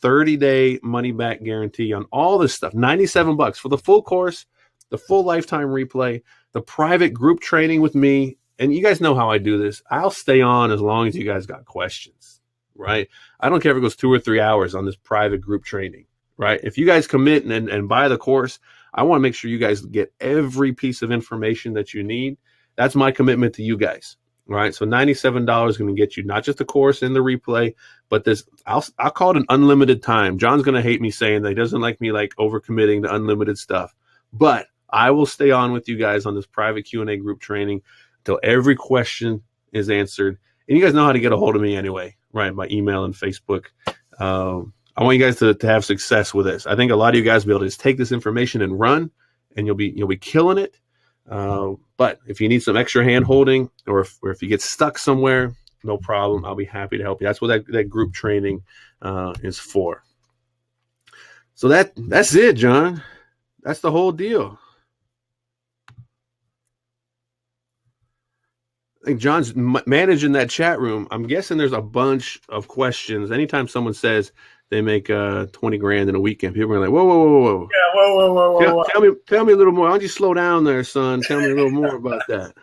30-day money back guarantee on all this stuff. $97 for the full course, the full lifetime replay, the private group training with me. And you guys know how I do this. I'll stay on as long as you guys got questions, right? I don't care if it goes 2 or 3 hours on this private group training, right? If you guys commit and buy the course, I want to make sure you guys get every piece of information that you need. That's my commitment to you guys. Right. So $97 is going to get you not just the course and the replay, but this, I'll call it an unlimited time. John's going to hate me saying that. He doesn't like me overcommitting to unlimited stuff, but I will stay on with you guys on this private Q&A group training until every question is answered. And you guys know how to get a hold of me anyway, right? By email and Facebook. I want you guys to have success with this. I think a lot of you guys will be able to just take this information and run, and you'll be killing it. But if you need some extra hand holding, or if you get stuck somewhere, no problem. I'll be happy to help you. That's what that group training is for. So that's it, John. That's the whole deal. I think John's managing that chat room. I'm guessing there's a bunch of questions. Anytime someone says they make 20 grand in a weekend, people are like, whoa. Yeah, whoa. Tell me a little more. Why don't you slow down there, son? Tell me a little more about that.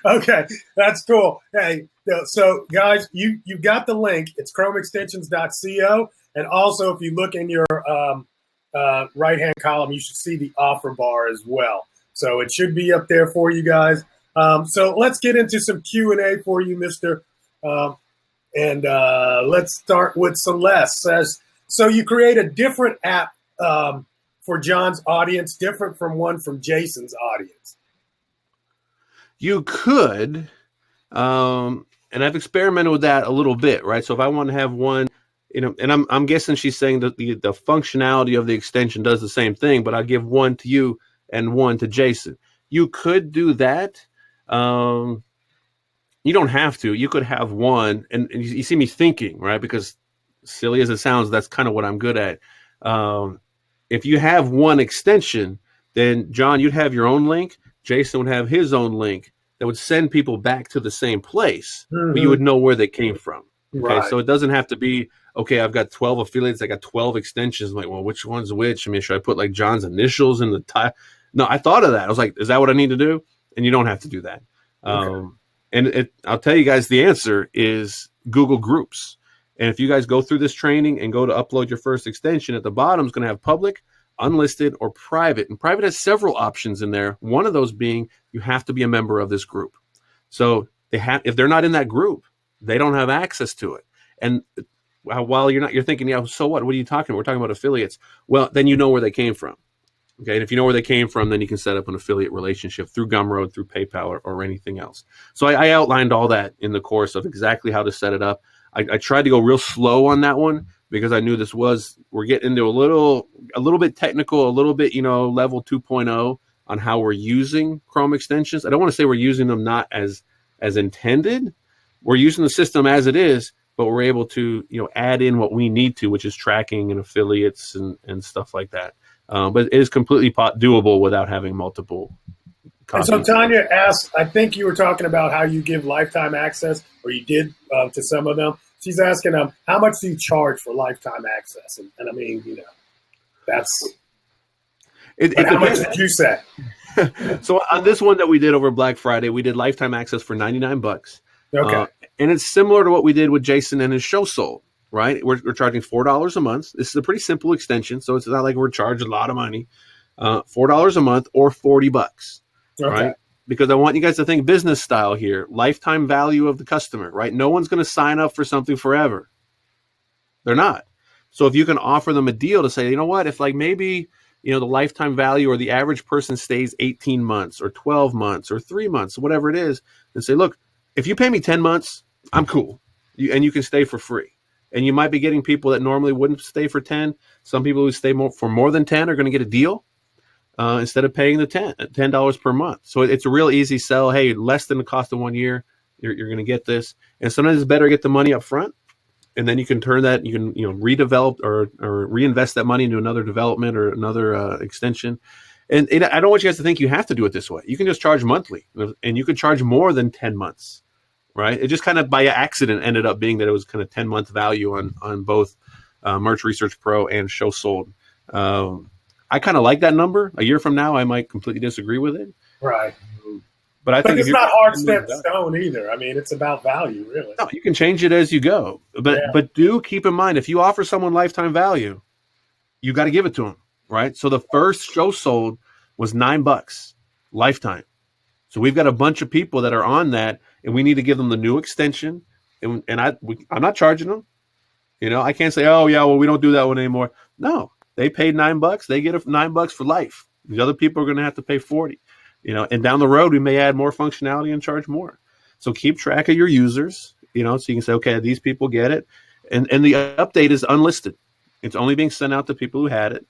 Okay, that's cool. Hey, so guys, you got the link. It's chromeextensions.co. And also, if you look in your right-hand column, you should see the offer bar as well. So it should be up there for you guys. So let's get into some Q&A for you, Mr. And let's start with Celeste. So you create a different app for John's audience, different from one from Jason's audience. You could, and I've experimented with that a little bit, right? So if I want to have one, and I'm guessing she's saying that the functionality of the extension does the same thing, but I'll give one to you and one to Jason. You could do that. You don't have to. You could have one, and you see me thinking, right? Because silly as it sounds, that's kind of what I'm good at. If you have one extension, then John, you'd have your own link. Jason would have his own link that would send people back to the same place, but you would know where they came from. Okay, right. So it doesn't have to be, okay, I've got 12 affiliates, I got 12 extensions. I'm like, well, which one's which? I mean, should I put John's initials in the tie? No, I thought of that. I was like, is that what I need to do? And you don't have to do that. Okay. And I'll tell you guys, the answer is Google Groups. And if you guys go through this training and go to upload your first extension, at the bottom is going to have public, unlisted, or private. And private has several options in there. One of those being you have to be a member of this group. So if they're not in that group, they don't have access to it. And while you're thinking, yeah, so what? What are you talking about? We're talking about affiliates. Well, then you know where they came from. Okay, and if you know where they came from, then you can set up an affiliate relationship through Gumroad, through PayPal, or anything else. So I outlined all that in the course of exactly how to set it up. I tried to go real slow on that one because I knew we're getting into a little bit technical, a little bit, level 2.0 on how we're using Chrome extensions. I don't want to say we're using them not as intended. We're using the system as it is, but we're able to, add in what we need to, which is tracking and affiliates and stuff like that. But it is completely doable without having multiple copies. And so Tanya asked, I think you were talking about how you give lifetime access, or you did to some of them. She's asking, how much do you charge for lifetime access? And I mean, that's how much did you say? So on this one that we did over Black Friday, we did lifetime access for $99. Okay. And it's similar to what we did with Jason and his show sold. Right, we're charging $4 a month. This is a pretty simple extension, so it's not like we're charging a lot of money. $4 a month or $40, okay. Right? Because I want you guys to think business style here, lifetime value of the customer. Right? No one's going to sign up for something forever. They're not. So if you can offer them a deal to say, you know what, if like maybe the lifetime value or the average person stays 18 months or 12 months or 3 months, whatever it is, and say, look, if you pay me 10 months, I'm cool, and you can stay for free. And you might be getting people that normally wouldn't stay for 10. Some people who stay for more than 10 are going to get a deal instead of paying the $10 per month. So it's a real easy sell. Hey, less than the cost of 1 year, you're going to get this. And sometimes it's better to get the money up front, and then you can turn that, you can redevelop or reinvest that money into another development or another extension. And I don't want you guys to think you have to do it this way. You can just charge monthly, and you can charge more than 10 months. Right. It just kind of by accident ended up being that it was kind of 10-month value on both Merch Research Pro and Show Sold. I kind of like that number. A year from now, I might completely disagree with it. Right. But I think it's not hard set in stone either. I mean, it's about value, really. No, you can change it as you go. But do keep in mind, if you offer someone lifetime value, you got to give it to them. Right. So the first Show Sold was $9 lifetime. So we've got a bunch of people that are on that, and we need to give them the new extension. And I'm not charging them. I can't say, oh yeah, well, we don't do that one anymore. No, they paid $9. They get $9 for life. The other people are going to have to pay $40. And down the road, we may add more functionality and charge more. So keep track of your users. So you can say, okay, these people get it, and the update is unlisted. It's only being sent out to people who had it.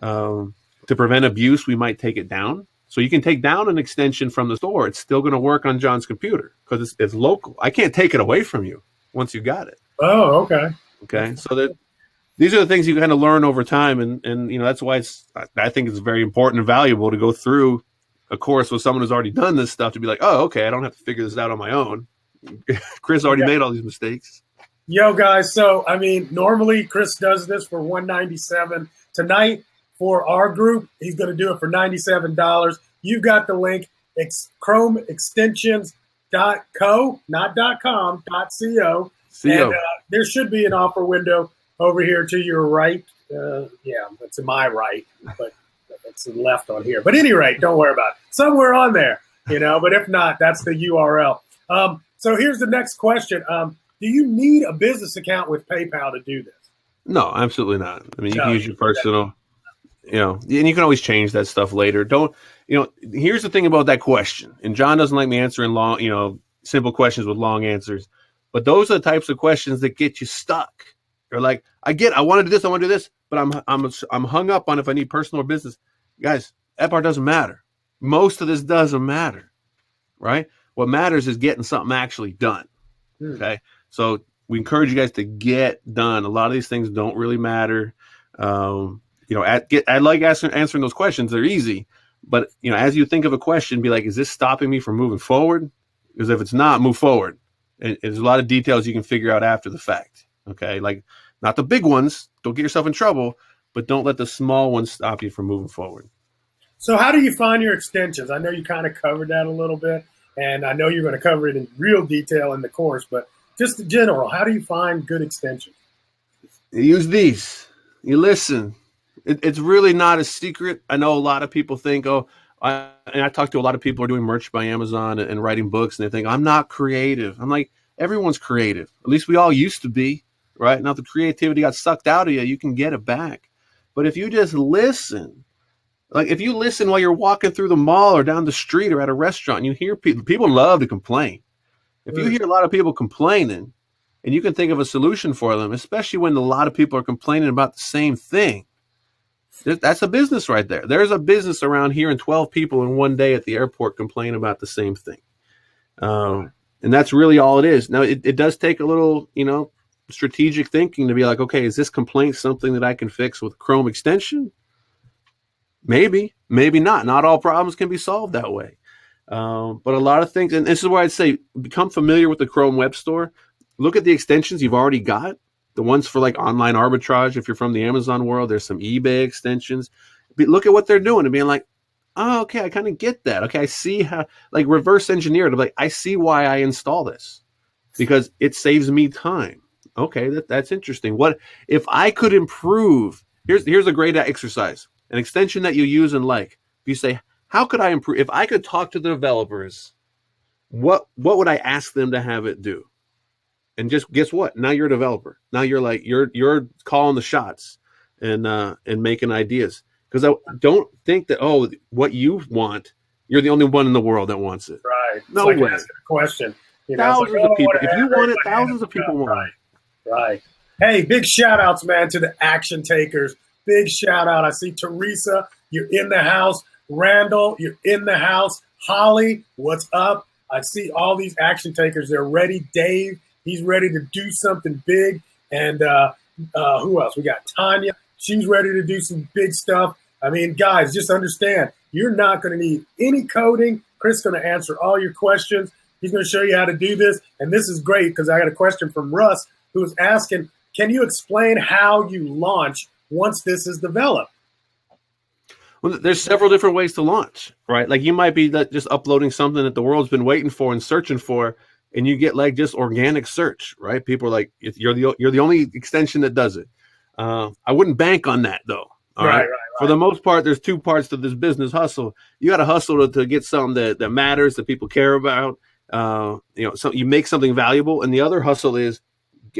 To prevent abuse, we might take it down. So you can take down an extension from the store. It's still going to work on John's computer because it's local. I can't take it away from you once you got it. Oh, okay. Okay. So these are the things you kind of learn over time. And that's why I think it's very important and valuable to go through a course with someone who's already done this stuff to be like, oh, okay, I don't have to figure this out on my own. Chris already made all these mistakes. Yo, guys. So, I mean, normally Chris does this for $197. Tonight, for our group, he's going to do it for $97. You've got the link. It's chromeextensions.co, not .com, .co. And there should be an offer window over here to your right. It's to my right, but it's left on here. But at any rate, don't worry about it. Somewhere on there, but if not, that's the URL. So here's the next question. Do you need a business account with PayPal to do this? No, absolutely not. I mean, you can use your personal... and you can always change that stuff later. Here's the thing about that question. And John doesn't like me answering long, simple questions with long answers. But those are the types of questions that get you stuck. You're like, I want to do this, I want to do this, but I'm hung up on if I need personal or business. Guys, that part doesn't matter. Most of this doesn't matter, right? What matters is getting something actually done. Okay, so we encourage you guys to get done. A lot of these things don't really matter. I like answering those questions. They're easy, but as you think of a question, be like, is this stopping me from moving forward? Because if it's not, move forward. And there's a lot of details you can figure out after the fact. Okay, like not the big ones. Don't get yourself in trouble, but don't let the small ones stop you from moving forward. So how do you find your extensions? I know you kind of covered that a little bit, and I know you're going to cover it in real detail in the course. But just in general, how do you find good extensions? You use these. You listen. It's really not a secret. I know a lot of people think, oh, and I talk to a lot of people who are doing merch by Amazon and writing books, and they think I'm not creative. I'm like, everyone's creative. At least we all used to be, right? Now, if the creativity got sucked out of you, you can get it back. But if you just listen, like if you listen while you're walking through the mall or down the street or at a restaurant, and you hear people love to complain. If you hear a lot of people complaining, and you can think of a solution for them, especially when a lot of people are complaining about the same thing. That's a business right there. There's a business around here, and 12 people in one day at the airport complain about the same thing. And that's really all it is. Now, it does take a little, strategic thinking to be like, okay, is this complaint something that I can fix with Chrome extension? Maybe, maybe not. Not all problems can be solved that way. But a lot of things, and this is where I'd say, become familiar with the Chrome Web Store. Look at the extensions you've already got. The ones for like online arbitrage. If you're from the Amazon world, there's some eBay extensions. But look at what they're doing and being like, oh, okay, I kind of get that. Okay, I see how, like, reverse engineer it. Like, I see why I install this because it saves me time. Okay, that's interesting. What if I could improve? Here's a great exercise. An extension that you use and like. If you say, how could I improve? If I could talk to the developers, what would I ask them to have it do? And just guess what? Now you're a developer. Now you're like you're calling the shots and making ideas. Because I don't think that what you want, you're the only one in the world that wants it. Right. No it's like way. Asking a question. Thousands of people. If you want it, thousands of people want it. Right. Hey, big shout outs, man, to the action takers. Big shout out. I see Teresa, you're in the house. Randall, you're in the house. Holly, what's up? I see all these action takers. They're ready. Dave, he's ready to do something big. And who else? We got Tanya. She's ready to do some big stuff. I mean, guys, just understand, you're not going to need any coding. Chris is going to answer all your questions. He's going to show you how to do this. And this is great because I got a question from Russ who was asking, can you explain how you launch once this is developed? Well, there's several different ways to launch, right? Like you might be just uploading something that the world's been waiting for and searching for, and you get like just organic search, right? People are like, you're the only extension that does it. I wouldn't bank on that though. All right. For the most part, there's two parts to this business hustle. You got to hustle to get something that matters, that people care about. So you make something valuable, and the other hustle is,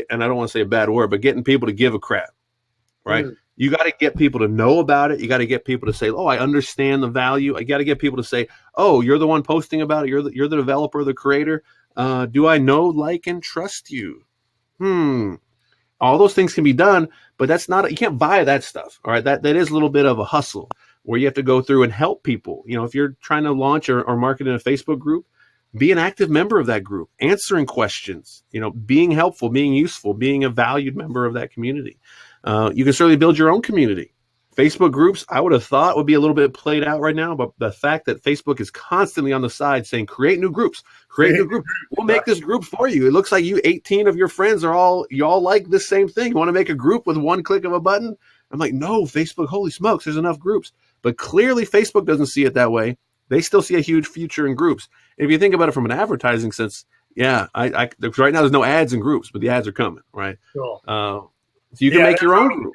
and I don't want to say a bad word, but getting people to give a crap, right? You got to get people to know about it. You got to get people to say, "Oh, I understand the value." I got to get people to say, "Oh, you're the one posting about it. You're the developer, the creator. Do I know, like, and trust you?" All those things can be done, but that's not. You can't buy that stuff. All right, that is a little bit of a hustle where you have to go through and help people. If you're trying to launch or market in a Facebook group, be an active member of that group, answering questions. Being helpful, being useful, being a valued member of that community. You can certainly build your own community. Facebook groups, I would have thought would be a little bit played out right now, but the fact that Facebook is constantly on the side saying, create new groups, we'll make this group for you. It looks like 18 of your friends you all like this same thing. You want to make a group with one click of a button? I'm like, no, Facebook, holy smokes, there's enough groups. But clearly Facebook doesn't see it that way. They still see a huge future in groups. If you think about it from an advertising sense, yeah, right now there's no ads in groups, but the ads are coming, right? Cool. So you can make your own group.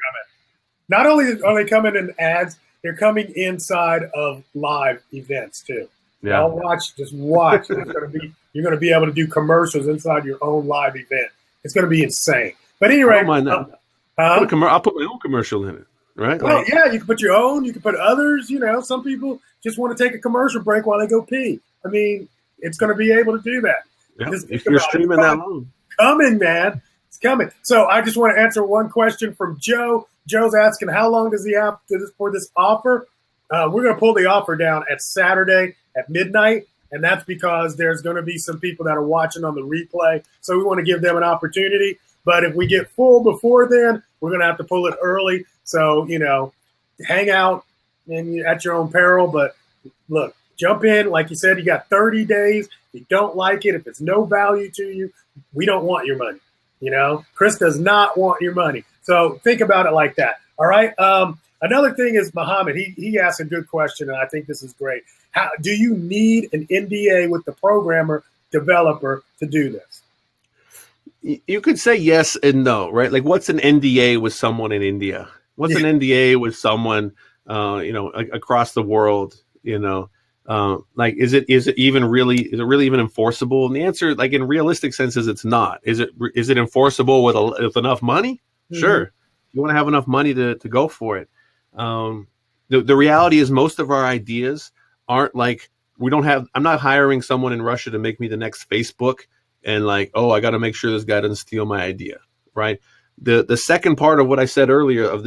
Not only are they coming in ads, they're coming inside of live events too. Yeah. Just watch. You're going to be able to do commercials inside your own live event. It's going to be insane. But anyway, I don't mind that. I'll put my own commercial in it, right? Well, yeah, you can put your own. You can put others. Some people just want to take a commercial break while they go pee. I mean, it's going to be able to do do that. Yeah, if you're streaming that long. Coming, man. It's coming. So I just want to answer one question from Joe. Joe's asking, how long does he have for this offer? We're going to pull the offer down at Saturday at midnight, and that's because there's going to be some people that are watching on the replay. So we want to give them an opportunity. But if we get full before then, we're going to have to pull it early. So, hang out at your own peril. But look, jump in. Like you said, you got 30 days. If you don't like it, if it's no value to you, we don't want your money. Chris does not want your money. So think about it like that. All right. Another thing is Muhammad. He asked a good question, and I think this is great. How do you need an NDA with the programmer developer to do this? You could say yes and no, right? Like, what's an NDA with someone in India? What's an NDA with someone, across the world? Like, is it really even enforceable? And the answer, like in realistic sense, is it's not. Is it enforceable with enough money? Sure, you want to have enough money to go for it. The reality is most of our ideas aren't like we don't have. I'm not hiring someone in Russia to make me the next Facebook and like, oh, I got to make sure this guy doesn't steal my idea, right? The second part of what I said earlier of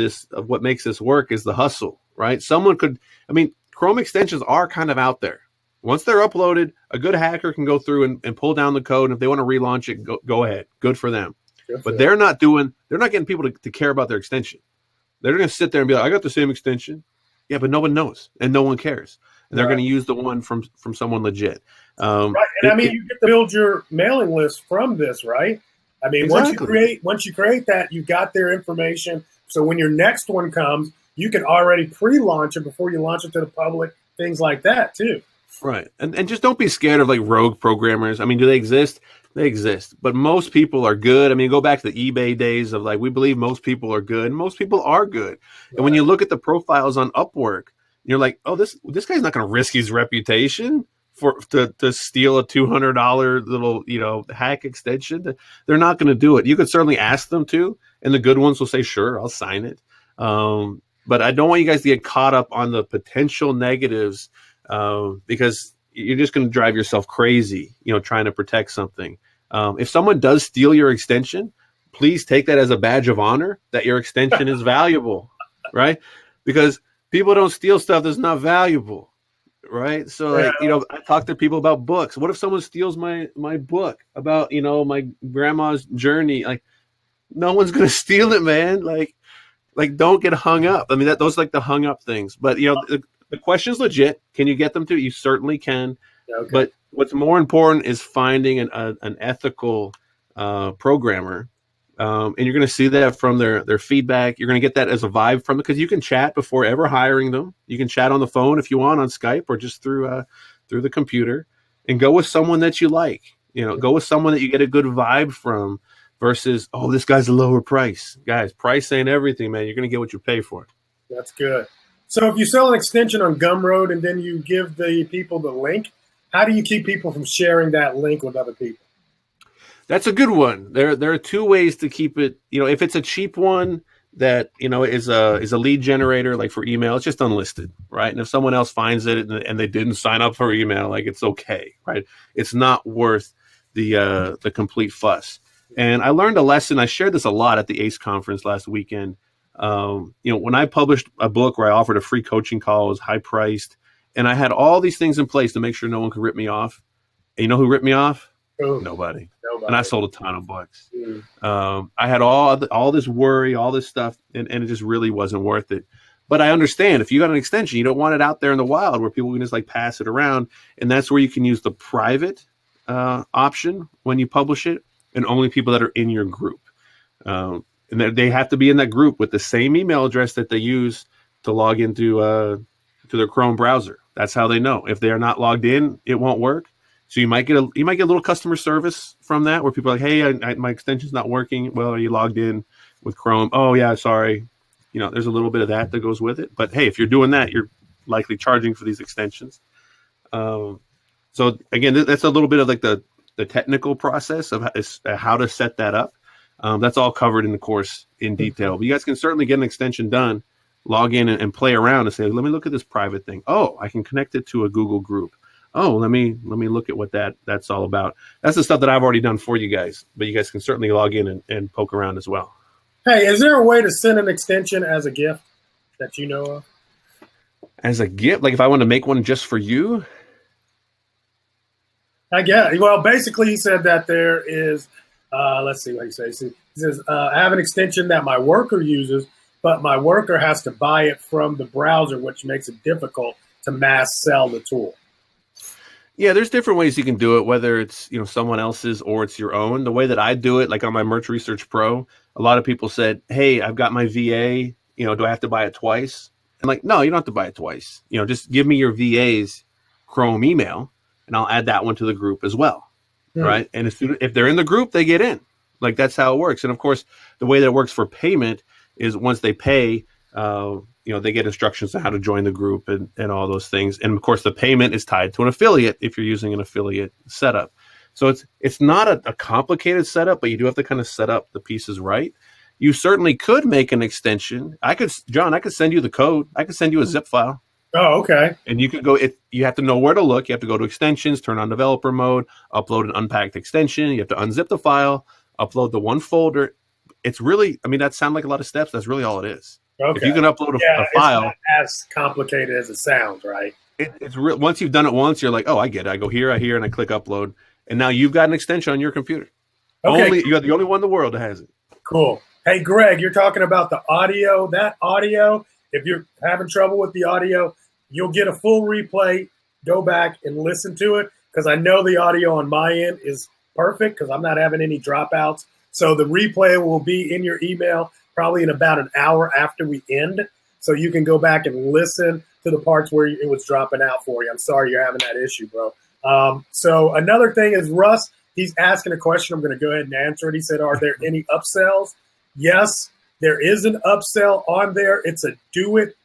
what makes this work is the hustle, right? Chrome extensions are kind of out there. Once they're uploaded, a good hacker can go through and pull down the code. And if they want to relaunch it, go ahead. Good for them. But they're not getting people to care about their extension. They're going to sit there and be like, I got the same extension. Yeah, but no one knows and no one cares. And they're going to use the one from someone legit. Right. And you get to build your mailing list from this, right? I mean, exactly. once you create that, you got their information. So when your next one comes, you can already pre-launch it before you launch it to the public, things like that too. Right. And just don't be scared of like rogue programmers. I mean, do they exist? They exist. But most people are good. I mean, go back to the eBay days of like, we believe most people are good. And most people are good. Right. And when you look at the profiles on Upwork, you're like, oh, this guy's not going to risk his reputation to steal a $200 little, hack extension. They're not going to do it. You could certainly ask them to, and the good ones will say, sure, I'll sign it. But I don't want you guys to get caught up on the potential negatives because you're just going to drive yourself crazy, trying to protect something. If someone does steal your extension, please take that as a badge of honor that your extension is valuable, right? Because people don't steal stuff that's not valuable, right? So, I talk to people about books. What if someone steals my book about, my grandma's journey? Like, no one's going to steal it, man. Like, don't get hung up. I mean, those are like the hung up things. But, the question's legit. Can you get them to? You certainly can. Okay. But what's more important is finding an ethical programmer. And you're going to see that from their feedback. You're going to get that as a vibe from it because you can chat before ever hiring them. You can chat on the phone if you want on Skype or just through the computer, and go with someone that you like. Go with someone that you get a good vibe from versus, oh, this guy's a lower price. Guys, price ain't everything, man. You're going to get what you pay for. That's good. So if you sell an extension on Gumroad and then you give the people the link, how do you keep people from sharing that link with other people? That's a good one. There are two ways to keep it. If it's a cheap one that is a lead generator, like for email, it's just unlisted, right? And if someone else finds it and they didn't sign up for email, like it's okay, right? It's not worth the complete fuss. And I learned a lesson. I shared this a lot at the ACE conference last weekend. When I published a book where I offered a free coaching call, it was high priced, and I had all these things in place to make sure no one could rip me off. And you know who ripped me off? Nobody. And I sold a ton of books. I had all this worry, all this stuff, and it just really wasn't worth it. But I understand if you got an extension, you don't want it out there in the wild where people can just like pass it around. And that's where you can use the private option when you publish it, and only people that are in your group. And they have to be in that group with the same email address that they use to log into to their Chrome browser. That's how they know. If they are not logged in, it won't work. So you might get a little customer service from that where people are like, hey, my extension's not working. Well, are you logged in with Chrome? Oh, yeah, sorry. There's a little bit of that goes with it. But, hey, if you're doing that, you're likely charging for these extensions. So, again, that's a little bit of like the technical process of how to set that up. That's all covered in the course in detail. But you guys can certainly get an extension done, log in and play around and say, let me look at this private thing. Oh, I can connect it to a Google group. Oh, let me look at what that's all about. That's the stuff that I've already done for you guys, but you guys can certainly log in and poke around as well. Hey, is there a way to send an extension as a gift that you know of? As a gift? Like if I want to make one just for you? I guess. Well, basically he said that there is, let's see what he says. He says, I have an extension that my worker uses, but my worker has to buy it from the browser, which makes it difficult to mass sell the tool. Yeah, there's different ways you can do it, whether it's someone else's or it's your own. The way that I do it, like on my Merch Research Pro, a lot of people said, hey, I've got my VA, do I have to buy it twice? And like, no, you don't have to buy it twice. Just give me your VA's Chrome email and I'll add that one to the group as well. Right. And if they're in the group, they get in. Like that's how it works. And of course, the way that it works for payment is once they pay, they get instructions on how to join the group and all those things. And of course, the payment is tied to an affiliate if you're using an affiliate setup. So it's not a complicated setup, but you do have to kind of set up the pieces right. You certainly could make an extension. I could send you the code. I could send you a zip file. Oh, okay. And you could go. You have to know where to look. You have to go to extensions, turn on developer mode, upload an unpacked extension. You have to unzip the file, upload the one folder. It's really, that sounds like a lot of steps. That's really all it is. Okay. If you can upload a file, it's not as complicated as it sounds, right? It's real. Once you've done it once, you're like, oh, I get it. I go here, and I click upload, and now you've got an extension on your computer. Okay. You're the only one in the world that has it. Cool. Hey, Greg, you're talking about the audio. That audio, if you're having trouble with the audio, you'll get a full replay. Go back and listen to it because I know the audio on my end is perfect because I'm not having any dropouts. So the replay will be in your email probably in about an hour after we end. So you can go back and listen to the parts where it was dropping out for you. I'm sorry you're having that issue, bro. So another thing is Russ, he's asking a question. I'm going to go ahead and answer it. He said, are there any upsells? Yes, there is an upsell on there. It's a do it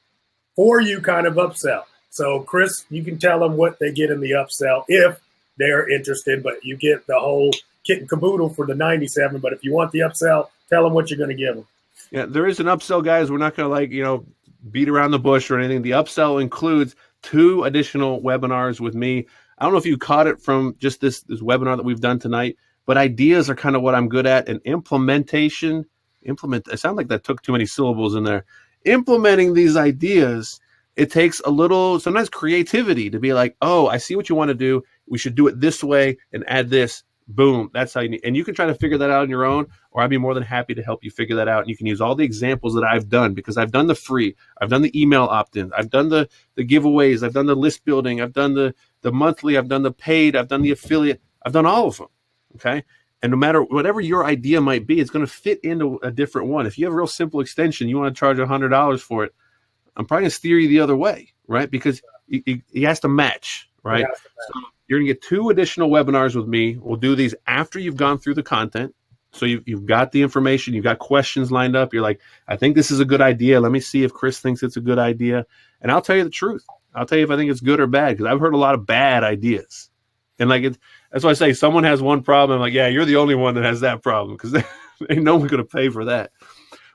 for you kind of upsell. So Chris, you can tell them what they get in the upsell if they're interested, but you get the whole kit and caboodle for the 97. But if you want the upsell, tell them what you're going to give them. Yeah, there is an upsell, guys. We're not going to beat around the bush or anything. The upsell includes 2 additional webinars with me. I don't know if you caught it from just this webinar that we've done tonight, but ideas are kind of what I'm good at. And implementation, it sounds like that took too many syllables in there. Implementing these ideas, it takes a little, sometimes creativity to be like, oh, I see what you want to do. We should do it this way and add this. Boom. That's how you need. And you can try to figure that out on your own, or I'd be more than happy to help you figure that out. And you can use all the examples that I've done because I've done the free, I've done the email opt-in, I've done the giveaways, I've done the list building, I've done the monthly, I've done the paid, I've done the affiliate, I've done all of them. Okay. And no matter whatever your idea might be, it's going to fit into a different one. If you have a real simple extension, you want to charge $100 for it, I'm probably going to steer you the other way, right? Because he has to match, right? So you're going to get 2 additional webinars with me. We'll do these after you've gone through the content. So you've got the information, you've got questions lined up. You're like, I think this is a good idea. Let me see if Chris thinks it's a good idea. And I'll tell you the truth. I'll tell you if I think it's good or bad because I've heard a lot of bad ideas. And that's why I say someone has one problem. I'm like, yeah, you're the only one that has that problem because ain't no one going to pay for that.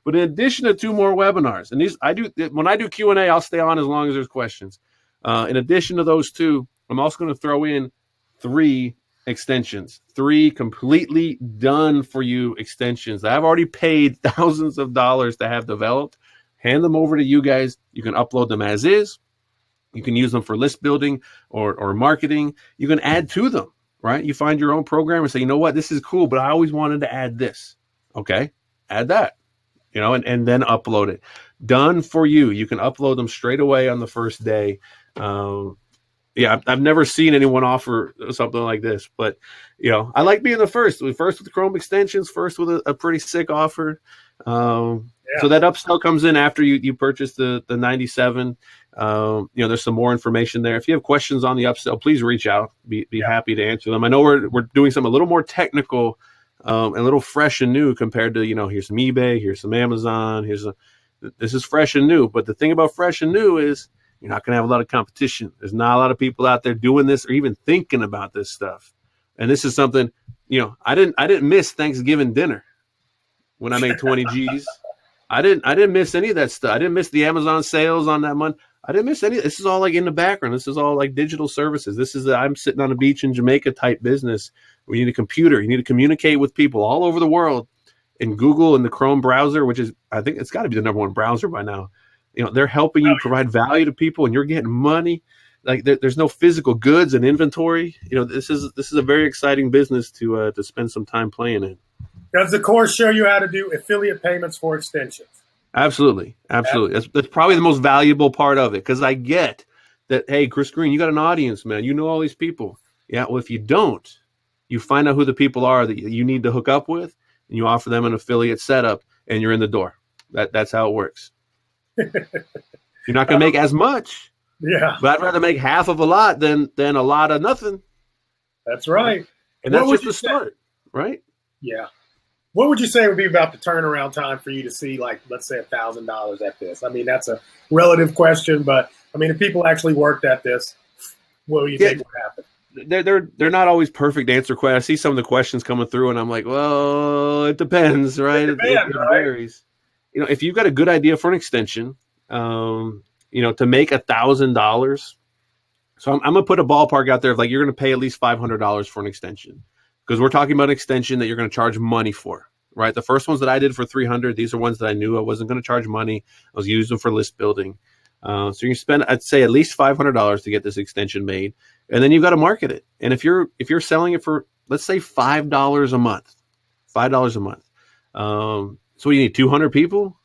But in addition to 2 more webinars, and when I do Q&A, I'll stay on as long as there's questions. In addition to those 2, I'm also going to throw in 3 extensions, 3 completely done for you extensions that I've already paid thousands of dollars to have developed. Hand them over to you guys. You can upload them as is. You can use them for list building or marketing. You can add to them, right? You find your own program and say, you know what, this is cool, but I always wanted to add this. Okay, add that, and then upload it. Done for you. You can upload them straight away on the first day. I've never seen anyone offer something like this, but I like being the first with the Chrome extensions, first with a pretty sick offer. So that upsell comes in after you purchase the 97. There's some more information there. If you have questions on the upsell, please reach out. Be happy to answer them. I know we're doing something a little more technical, a little fresh and new compared to, here's some eBay, here's some Amazon, this is fresh and new. But the thing about fresh and new is you're not going to have a lot of competition. There's not a lot of people out there doing this or even thinking about this stuff. And this is something, I didn't miss Thanksgiving dinner when I made 20 G's. I didn't miss any of that stuff. I didn't miss the Amazon sales on that month. I didn't miss any. This is all like in the background. This is all like digital services. This is I'm sitting on a beach in Jamaica type business. We need a computer. You need to communicate with people all over the world. In Google and the Chrome browser, which is, I think it's got to be the number 1 browser by now. They're helping you provide value to people, and you're getting money. Like there's no physical goods and inventory. This is a very exciting business to spend some time playing in. Does the course show you how to do affiliate payments for extensions? Absolutely. That's probably the most valuable part of it because I get that. Hey, Chris Green, you got an audience, man. You know all these people. Yeah. Well, if you don't, you find out who the people are that you need to hook up with, and you offer them an affiliate setup, and you're in the door. That's how it works. You're not going to make as much. Yeah. But I'd rather make half of a lot than a lot of nothing. That's right. And that's just the start, right? Yeah. What would you say would be about the turnaround time for you to see, like, let's say $1,000 at this? I mean, that's a relative question, but I mean, if people actually worked at this, what do you think would happen? They're not always perfect answer questions. I see some of the questions coming through, and I'm like, well, it depends, right? It Right? varies. If you've got a good idea for an extension, to make $1,000. So I'm gonna put a ballpark out there of like you're gonna pay at least $500 for an extension because we're talking about an extension that you're gonna charge money for, right? The first ones that I did for 300, these are ones that I knew I wasn't gonna charge money. I was using them for list building. So you can spend, I'd say, at least $500 to get this extension made, and then you've got to market it. And if you're selling it for, let's say, $5 a month, $5 a month. So you need 200 people,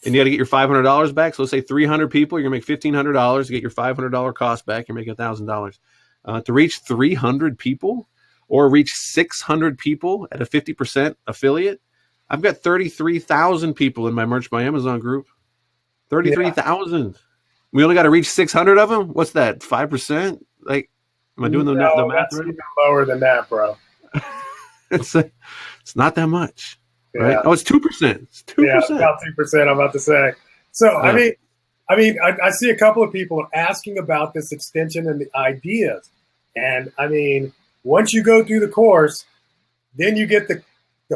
and you got to get your $500 back. So let's say 300 people, you're gonna make $1,500 to get your $500 cost back. You're making $1,000. To reach 300 people or reach 600 people at a 50% affiliate, I've got 33,000 people in my Merch by Amazon group. 33,000. We only got to reach 600 of them. What's that? 5%? Like, am I doing the math right? Even lower than that, bro. It's not that much, right? Oh, it's 2%. It's 2%. Yeah, about 2%. I'm about to say. So, I mean, I see a couple of people asking about this extension and the ideas, and I mean, once you go through the course, then you get the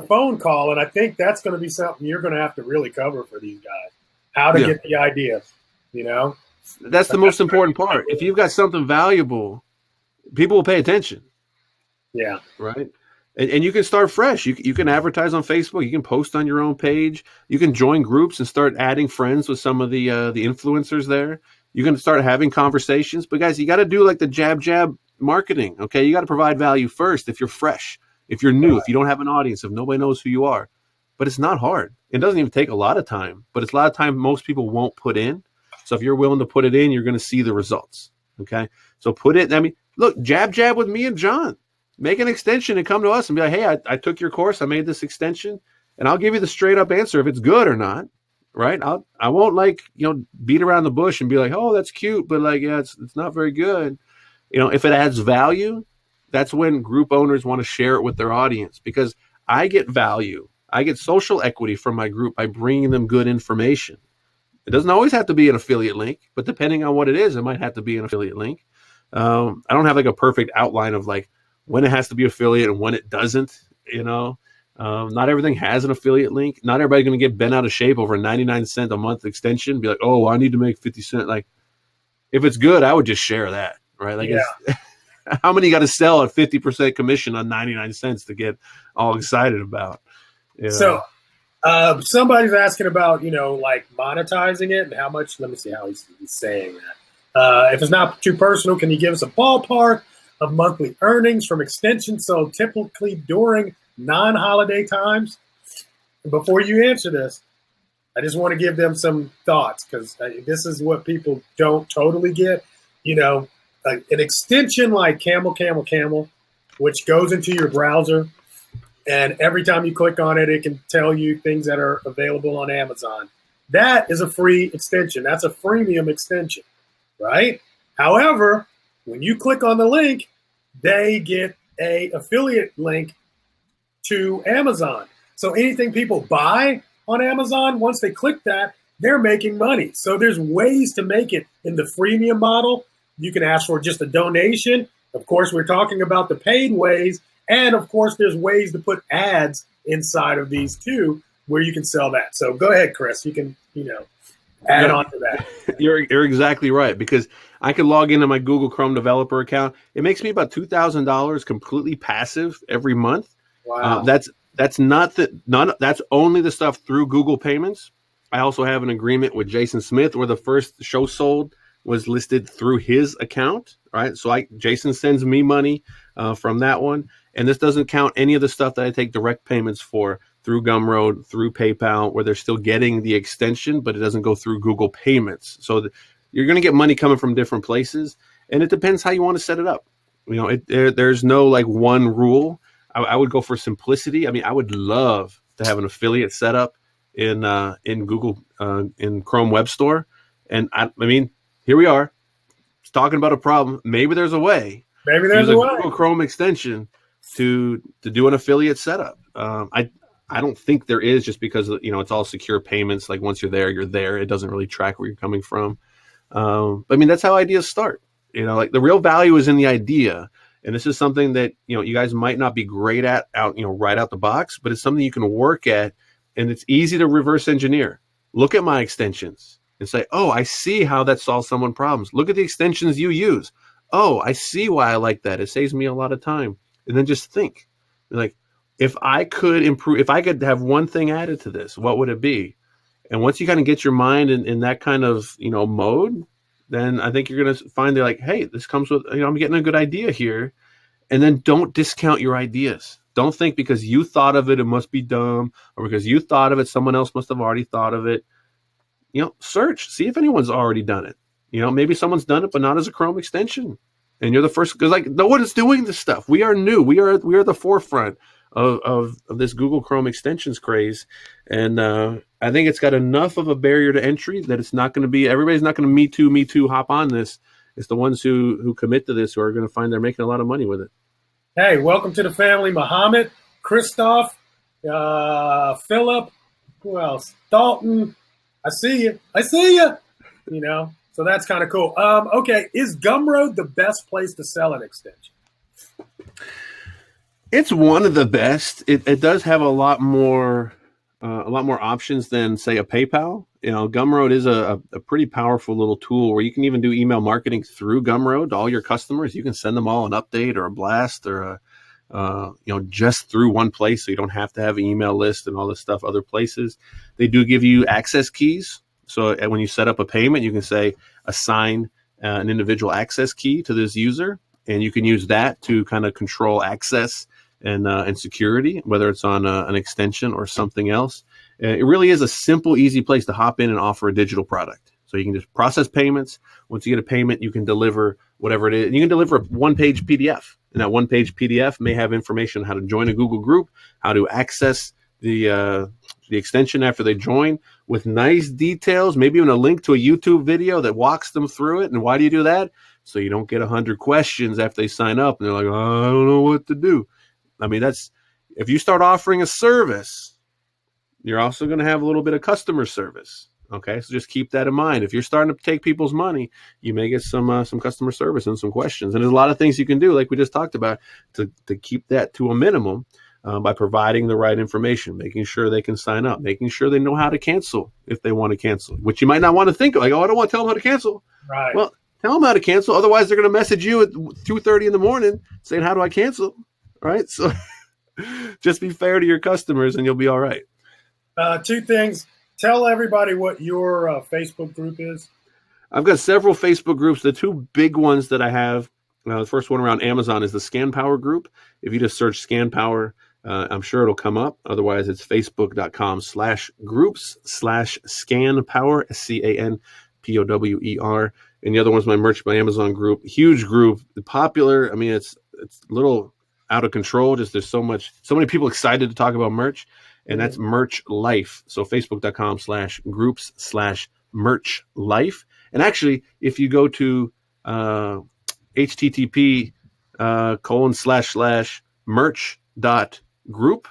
phone call, and I think that's going to be something you're going to have to really cover for these guys. How to get the ideas, That's the most important part. If you've got something valuable, people will pay attention. Yeah. Right. And you can start fresh. You can advertise on Facebook. You can post on your own page. You can join groups and start adding friends with some of the influencers there. You can start having conversations. But guys, you got to do like the jab marketing. Okay. You got to provide value first. If you're fresh, if you're new, if you don't have an audience, if nobody knows who you are, but it's not hard. It doesn't even take a lot of time, but it's a lot of time most people won't put in. So if you're willing to put it in, you're going to see the results. Okay. So put it. I mean, look, jab with me and John. Make an extension and come to us and be like, hey, I took your course. I made this extension, and I'll give you the straight up answer if it's good or not. Right. I won't beat around the bush and be like, oh, that's cute, but like, yeah, it's not very good. If it adds value, that's when group owners want to share it with their audience, because I get value. I get social equity from my group by bringing them good information. It doesn't always have to be an affiliate link, but depending on what it is, it might have to be an affiliate link. I don't have like a perfect outline of like when it has to be affiliate and when it doesn't. Not everything has an affiliate link. Not everybody's going to get bent out of shape over a 99-cent a month extension. Be like, oh, I need to make 50 cents. Like, if it's good, I would just share that, right? Like, how many got to sell at 50% commission on 99 cents to get all excited about? So somebody's asking about, like monetizing it and how much. Let me see how he's saying that. If it's not too personal, can you give us a ballpark of monthly earnings from extensions sold typically during non-holiday times? And before you answer this, I just want to give them some thoughts, because this is what people don't totally get. An extension like Camel, which goes into your browser, and every time you click on it, it can tell you things that are available on Amazon. That is a free extension. That's a freemium extension, right? However, when you click on the link, they get a affiliate link to Amazon. So anything people buy on Amazon, once they click that, they're making money. So there's ways to make it in the freemium model. You can ask for just a donation. Of course, we're talking about the paid ways. And of course, there's ways to put ads inside of these too, where you can sell that. So go ahead, Chris. You can, add on to that. You're exactly right, because I can log into my Google Chrome developer account. It makes me about $2,000 completely passive every month. Wow. That's that's only the stuff through Google Payments. I also have an agreement with Jason Smith where the first show sold was listed through his account, right? So Jason sends me money from that one. And this doesn't count any of the stuff that I take direct payments for through Gumroad, through PayPal, where they're still getting the extension, but it doesn't go through Google Payments. So you're going to get money coming from different places, and it depends how you want to set it up. There's no like one rule. I would go for simplicity. I mean, I would love to have an affiliate set up in Google, in Chrome Web Store. And I mean, here we are talking about a problem. Maybe there's a way. Maybe there's a way. Google Chrome extension to do an affiliate setup. I don't think there is, just because, it's all secure payments. Like once you're there, you're there. It doesn't really track where you're coming from. But I mean, that's how ideas start. Like the real value is in the idea. And this is something that, you guys might not be great at right out the box, but it's something you can work at, and it's easy to reverse engineer. Look at my extensions and say, oh, I see how that solves someone problems. Look at the extensions you use. Oh, I see why I like that. It saves me a lot of time. And then just think, like, if I could improve, if I could have one thing added to this, what would it be? And once you kind of get your mind in that kind of, mode, then I think you're going to find they're like, hey, this comes with, I'm getting a good idea here. And then don't discount your ideas. Don't think because you thought of it, it must be dumb, or because you thought of it, someone else must have already thought of it. Search, see if anyone's already done it. Maybe someone's done it, but not as a Chrome extension. And you're the first, because like no one is doing this stuff. We are new. We are the forefront of this Google Chrome extensions craze. And I think it's got enough of a barrier to entry that it's not going to be, everybody's not going to me too, hop on this. It's the ones who commit to this who are going to find they're making a lot of money with it. Hey, welcome to the family, Muhammad, Christoph, Philip, who else? Dalton. I see you. So that's kind of cool. Okay, is Gumroad the best place to sell an extension? It's one of the best. It does have a lot more options than, say, a PayPal. Gumroad is a pretty powerful little tool where you can even do email marketing through Gumroad to all your customers. You can send them all an update or a blast or just through one place, so you don't have to have an email list and all this stuff other places. They do give you access keys. So when you set up a payment, you can say assign an individual access key to this user, and you can use that to kind of control access and security, whether it's on an extension or something else. It really is a simple, easy place to hop in and offer a digital product. So you can just process payments. Once you get a payment, you can deliver whatever it is. And you can deliver a one-page PDF. And that one-page PDF may have information on how to join a Google group, how to access the extension after they join, with nice details, maybe even a link to a YouTube video that walks them through it. And why do you do that? So you don't get 100 questions after they sign up and they're like, oh, I don't know what to do. I mean, if you start offering a service, you're also going to have a little bit of customer service. Okay, so just keep that in mind. If you're starting to take people's money, you may get some customer service and some questions. And there's a lot of things you can do, like we just talked about, to keep that to a minimum by providing the right information, making sure they can sign up, making sure they know how to cancel if they want to cancel, which you might not want to think of. Like, oh, I don't want to tell them how to cancel. Right. Well, tell them how to cancel. Otherwise, they're going to message you at 2:30 in the morning saying, how do I cancel? Right. So just be fair to your customers and you'll be all right. Two things. Tell everybody what your Facebook group is. I've got several Facebook groups. The two big ones that I have, the first one around Amazon is the Scan Power group. If you just search Scan Power, I'm sure it'll come up. Otherwise, it's facebook.com/groups/scanpower, SCANPOWER. And the other one's my Merch by Amazon group. Huge group, popular. I mean, it's a little out of control. Just there's so many people excited to talk about merch. And that's Merch Life. So facebook.com/groups/Merch Life. And actually, if you go to http://merch.group,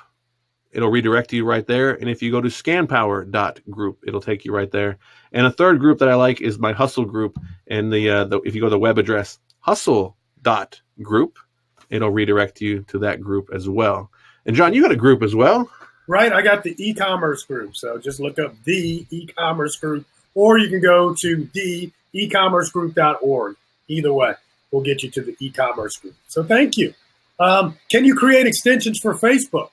it'll redirect you right there. And if you go to scanpower.group, it'll take you right there. And a third group that I like is my Hustle group. And if you go to the web address hustle.group, it'll redirect you to that group as well. And John, you got a group as well. Right, I got the e-commerce group. So just look up the e-commerce group, or you can go to the ecommercegroup.org. Either way, we'll get you to the e-commerce group. So thank you. Can you create extensions for Facebook?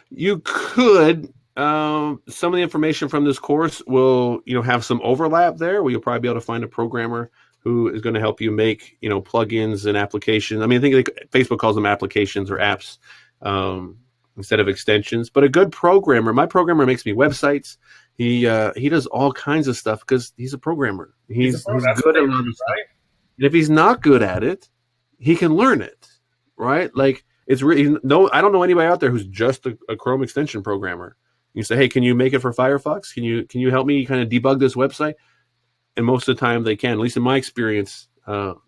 You could. Some of the information from this course will, have some overlap there, where you'll probably be able to find a programmer who is going to help you make, plugins and applications. I mean, I think Facebook calls them applications or apps. Instead of extensions, but a good programmer. My programmer makes me websites. He does all kinds of stuff because he's a programmer. He's good at a lot of stuff. Right? And if he's not good at it, he can learn it, right? Like it's really I don't know anybody out there who's just a Chrome extension programmer. You say, hey, can you make it for Firefox? Can you help me kind of debug this website? And most of the time they can. At least in my experience,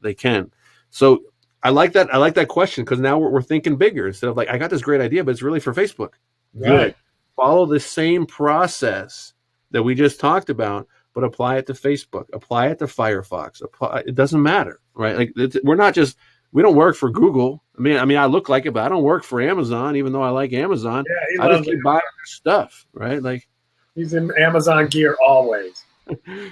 they can. So I like that. I like that question because now we're thinking bigger instead of like, I got this great idea, but it's really for Facebook. Good. Right. Follow the same process that we just talked about, but apply it to Facebook, apply it to Firefox. It doesn't matter, right? Like we're not just, we don't work for Google. I mean, I look like it, but I don't work for Amazon, even though I like Amazon. Yeah, I just keep buying their stuff, right? Like he's in Amazon gear always.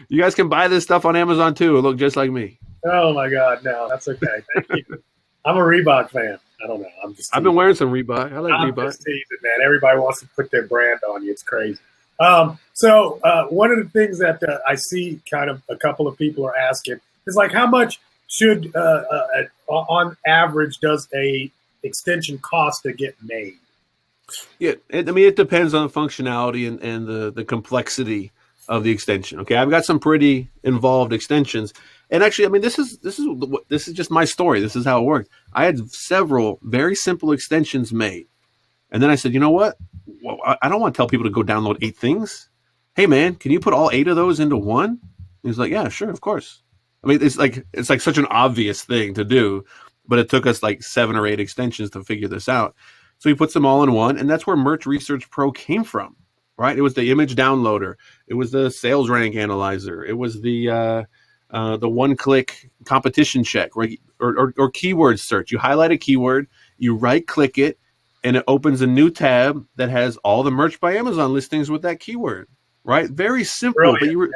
You guys can buy this stuff on Amazon too. It look just like me. Oh my God, no, that's okay. Thank you. I'm a Reebok fan. I don't know. I've been wearing some Reebok. I like Reebok. Just teasing, man. Everybody wants to put their brand on you. It's crazy. So one of the things that I see kind of a couple of people are asking is like, how much should, on average, does a extension cost to get made? Yeah, it depends on the functionality and the complexity of the extension. Okay, I've got some pretty involved extensions, and actually, this is just my story. This is how it worked. I had several very simple extensions made, and then I said, you know what? Well, I don't want to tell people to go download 8 things. Hey, man, can you put all 8 of those into one? And he's like, yeah, sure, of course. It's like such an obvious thing to do, but it took us like 7 or 8 extensions to figure this out. So he puts them all in one, and that's where Merch Research Pro came from, right? It was the image downloader, it was the sales rank analyzer, it was the one-click competition check, right? Or keyword search. You highlight a keyword, you right-click it, and it opens a new tab that has all the Merch by Amazon listings with that keyword, right? Very simple, Brilliant. But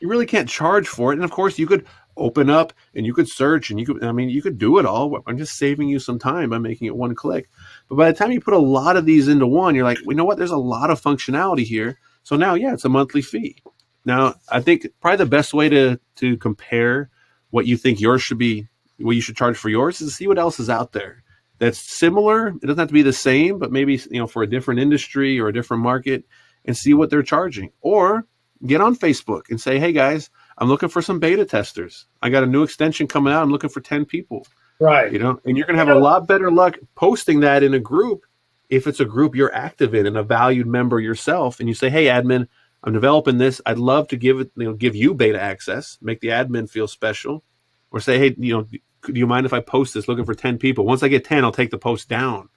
you really can't charge for it. And of course, you could open up and you could search and you could do it all. I'm just saving you some time by making it one click. But by the time you put a lot of these into one, you're like, you know what? There's a lot of functionality here. So now, yeah, it's a monthly fee. Now, I think probably the best way to compare what you think yours should be, what you should charge for yours, is to see what else is out there that's similar. It doesn't have to be the same, but maybe for a different industry or a different market, and see what they're charging. Or get on Facebook and say, hey guys, I'm looking for some beta testers. I got a new extension coming out. I'm looking for 10 people. Right. And you're going to have a lot better luck posting that in a group if it's a group you're active in and a valued member yourself. And you say, hey, admin, I'm developing this. I'd love to give you beta access, make the admin feel special. Or say, hey, do you mind if I post this looking for 10 people? Once I get 10, I'll take the post down.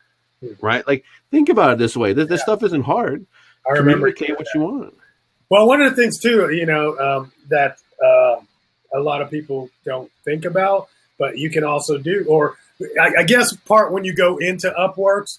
Right? Like, think about it this way. This stuff isn't hard. I remember Communicate what you want. Well, one of the things too, that a lot of people don't think about, but you can also do, or I guess when you go into Upworks,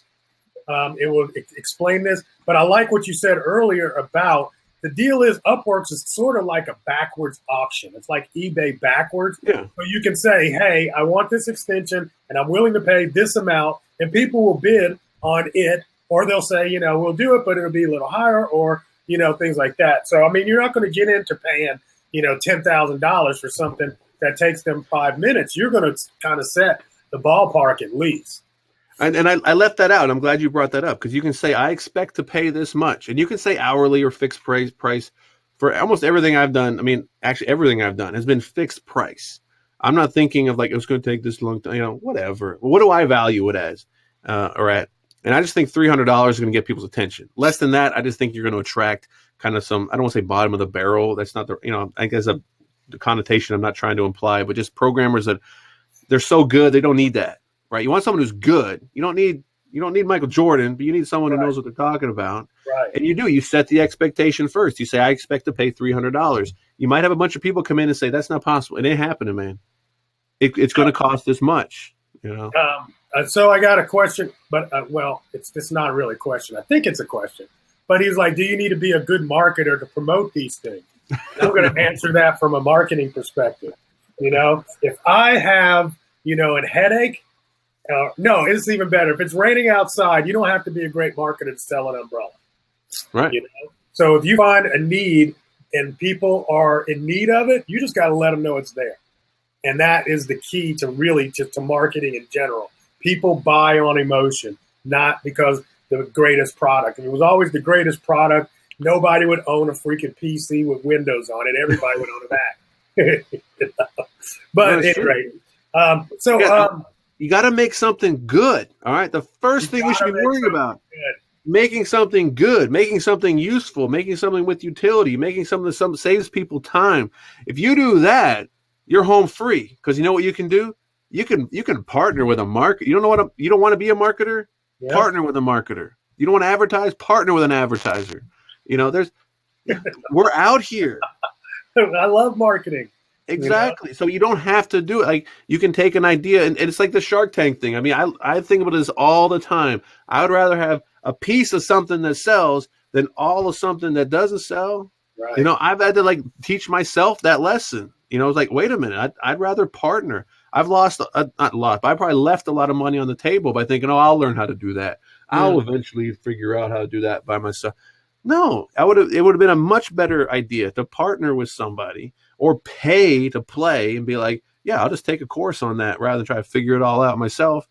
it will explain this. But I like what you said earlier about the deal is Upworks is sort of like a backwards auction. It's like eBay backwards. Yeah. So you can say, hey, I want this extension and I'm willing to pay this amount, and people will bid on it, or they'll say, we'll do it, but it'll be a little higher, or things like that. So, you're not going to get into paying, $10,000 for something that takes them 5 minutes. You're going to kind of set the ballpark at least. And I left that out. I'm glad you brought that up, because you can say, I expect to pay this much. And you can say hourly or fixed price for almost everything I've done. Actually, everything I've done has been fixed price. I'm not thinking of like, it's going to take this long time, whatever. What do I value it as or at? And I just think $300 is going to get people's attention. Less than that, I just think you're going to attract kind of some, I don't want to say bottom of the barrel. That's not I guess the connotation I'm not trying to imply, but just programmers that they're so good, they don't need that, right? You want someone who's good. You don't need Michael Jordan, but you need someone who knows what they're talking about. Right. And you set the expectation first. You say, I expect to pay $300. You might have a bunch of people come in and say, that's not possible. It ain't happening, man. It's going to cost this much, So I got a question, but it's not really a question. I think it's a question. But he's like, do you need to be a good marketer to promote these things? And I'm going to answer that from a marketing perspective. If I have, a headache, no, it's even better. If it's raining outside, you don't have to be a great marketer to sell an umbrella. Right. So if you find a need and people are in need of it, you just got to let them know it's there. And that is the key to really to marketing in general. People buy on emotion, not because the greatest product. If it was always the greatest product, nobody would own a freaking PC with Windows on it. Everybody would own a Mac. But at any rate, you got to make something good. All right. The first thing you should be worrying about, making something good, making something useful, making something with utility, making something that saves people time. If you do that, you're home free, because you know what you can do? you can partner with a market. You don't want to be a marketer? Yeah. Partner with a marketer. You don't want to advertise? Partner with an advertiser. We're out here. I love marketing. Exactly. So you don't have to do it. Like, you can take an idea, and it's like the Shark Tank thing. I mean, I think about this all the time. I would rather have a piece of something that sells than all of something that doesn't sell. Right. I've had to teach myself that lesson. It's like, wait a minute, I'd rather partner. I've lost not lost, but I probably left a lot of money on the table by thinking, I'll learn how to do that. I'll eventually figure out how to do that by myself. No, it would have been a much better idea to partner with somebody or pay to play and be like, yeah, I'll just take a course on that rather than try to figure it all out myself.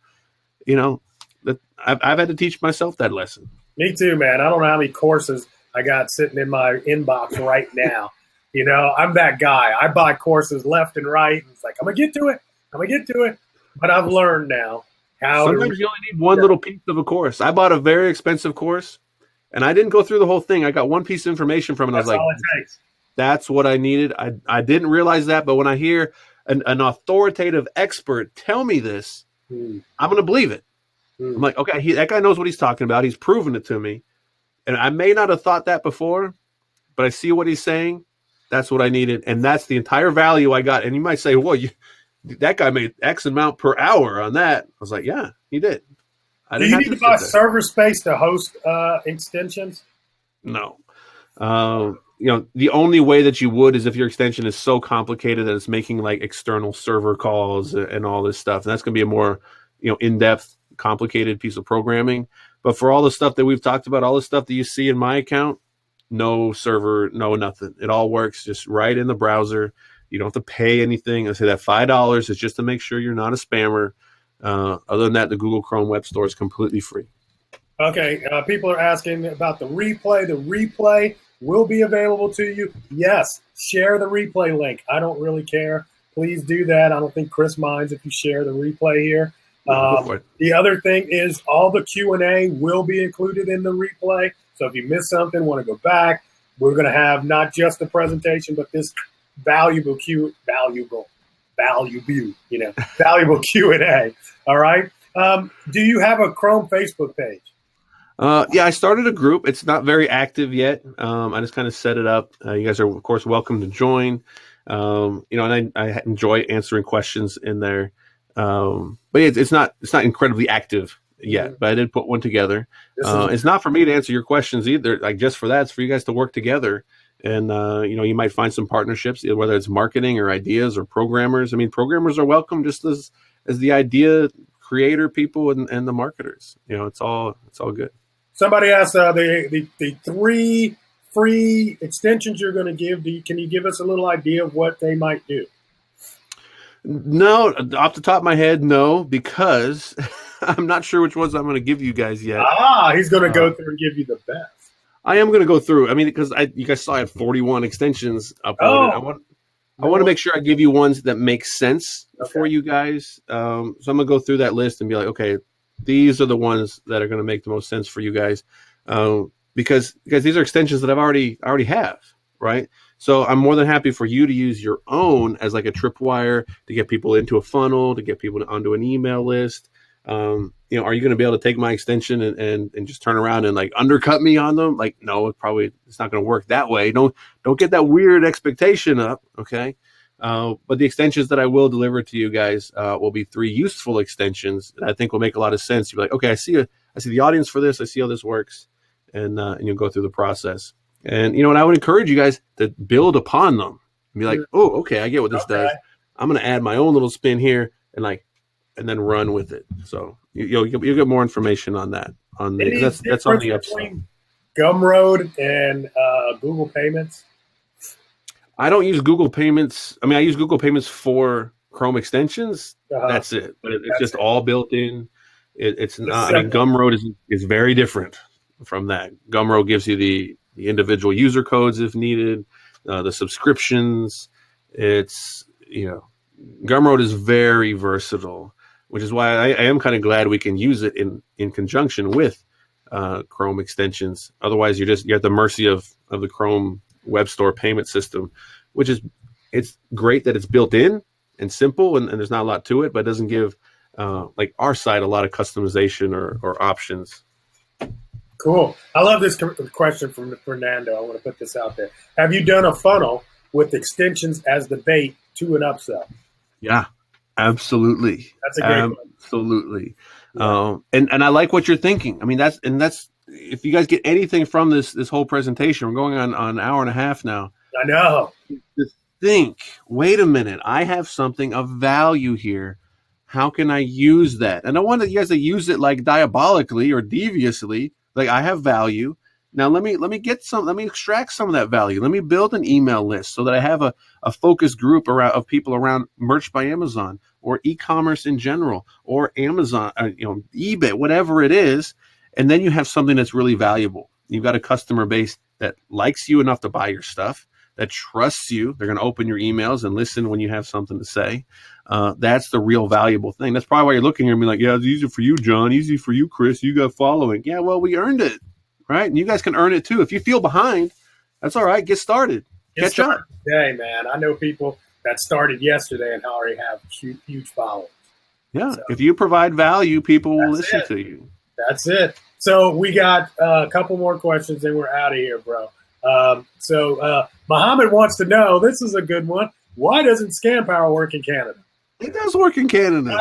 I've had to teach myself that lesson. Me too, man. I don't know how many courses I got sitting in my inbox right now. I'm that guy. I buy courses left and right. It's like, I'm going to get to it. But I've learned now how sometimes you only need one little piece of a course. I bought a very expensive course, and I didn't go through the whole thing. I got one piece of information from it. That's I was all like, it takes. That's what I needed. I didn't realize that, but when I hear an authoritative expert tell me this, I'm going to believe it. I'm like, okay, that guy knows what he's talking about. He's proven it to me. And I may not have thought that before, but I see what he's saying. That's what I needed. And that's the entire value I got. And you might say, well, that guy made X amount per hour on that. I was like, yeah, he did. Do you need to buy server space to host extensions? No. The only way that you would is if your extension is so complicated that it's making external server calls and all this stuff. And that's going to be a more, in-depth, complicated piece of programming. But for all the stuff that we've talked about, all the stuff that you see in my account, no server, no nothing. It all works just right in the browser. You don't have to pay anything. I say that $5 is just to make sure you're not a spammer. Other than that, the Google Chrome Web Store is completely free. Okay. People are asking about the replay. The replay will be available to you. Yes. Share the replay link. I don't really care. Please do that. I don't think Chris minds if you share the replay here. The other thing is all the Q&A will be included in the replay. So if you miss something, want to go back, we're going to have not just the presentation, but this valuable Q&A. All right. Do you have a Chrome Facebook page? Yeah, I started a group. It's not very active yet. I just kind of set it up. You guys are, of course, welcome to join. And I enjoy answering questions in there. But it's not incredibly active yet, but I did put one together. It's not for me to answer your questions either. Just for that, it's for you guys to work together. And, you might find some partnerships, whether it's marketing or ideas or programmers. I mean, programmers are welcome just as the idea creator people and the marketers. It's all good. Somebody asked the 3 free extensions you're going to give. Can you give us a little idea of what they might do? No, off the top of my head, no, because I'm not sure which ones I'm going to give you guys yet. He's going to go through and give you the best. I am going to go through. I mean, because you guys saw I had 41 extensions uploaded. I want to make sure I give you ones that make sense for you guys. So I'm going to go through that list and be like, okay, these are the ones that are going to make the most sense for you guys. Because these are extensions that I already have, right? So I'm more than happy for you to use your own as a tripwire to get people into a funnel, to get people onto an email list. Are you going to be able to take my extension and just turn around and undercut me on them? No, it's not going to work that way. Don't get that weird expectation up. Okay. But the extensions that I will deliver to you guys will be 3 useful extensions that I think will make a lot of sense. You'll be like, okay, I see the audience for this. I see how this works. And you'll go through the process. And, and I would encourage you guys to build upon them and be like, oh, okay, I get what this does. I'm going to add my own little spin here and then run with it. So you'll get more information on that. That's on the upside. Gumroad and Google Payments. I don't use Google Payments. I mean, I use Google Payments for Chrome extensions. That's it. But it's just all built in. It's not. I mean, Gumroad is very different from that. Gumroad gives you the individual user codes if needed, the subscriptions. It's Gumroad is very versatile, which is why I am kind of glad we can use it in conjunction with Chrome extensions. Otherwise, you're at the mercy of the Chrome Web Store payment system, which is it's great that it's built in, and simple, and there's not a lot to it, but it doesn't give like our side a lot of customization or options. Cool. I love this question from Fernando. I want to put this out there. Have you done a funnel with extensions as the bait to an upsell? Yeah, absolutely. That's a great one. Absolutely. Yeah. And I like what you're thinking. I mean, that's if you guys get anything from this whole presentation, we're going on an hour and a half now. I know. Just think, wait a minute, I have something of value here. How can I use that? And I want you guys to use it like diabolically or deviously. Like, I have value. Now let me extract some of that value. Let me build an email list so that I have a focus group of people around Merch by Amazon or e-commerce in general or Amazon, eBay, whatever it is. And then you have something that's really valuable. You've got a customer base that likes you enough to buy your stuff, that trusts you. They're going to open your emails and listen when you have something to say. That's the real valuable thing. That's probably why you're looking here and be like, yeah, it's easy for you, John. Easy for you, Chris. You got following. Yeah, well, we earned it, right? And you guys can earn it too. If you feel behind, that's all right. Get started. Catch up. Today, man. I know people that started yesterday and already have huge followings. Yeah. So, if you provide value, people will listen to you. That's it. So we got a couple more questions and we're out of here, bro. Muhammad wants to know, this is a good one. Why doesn't Scam Power work in Canada? It does work in Canada.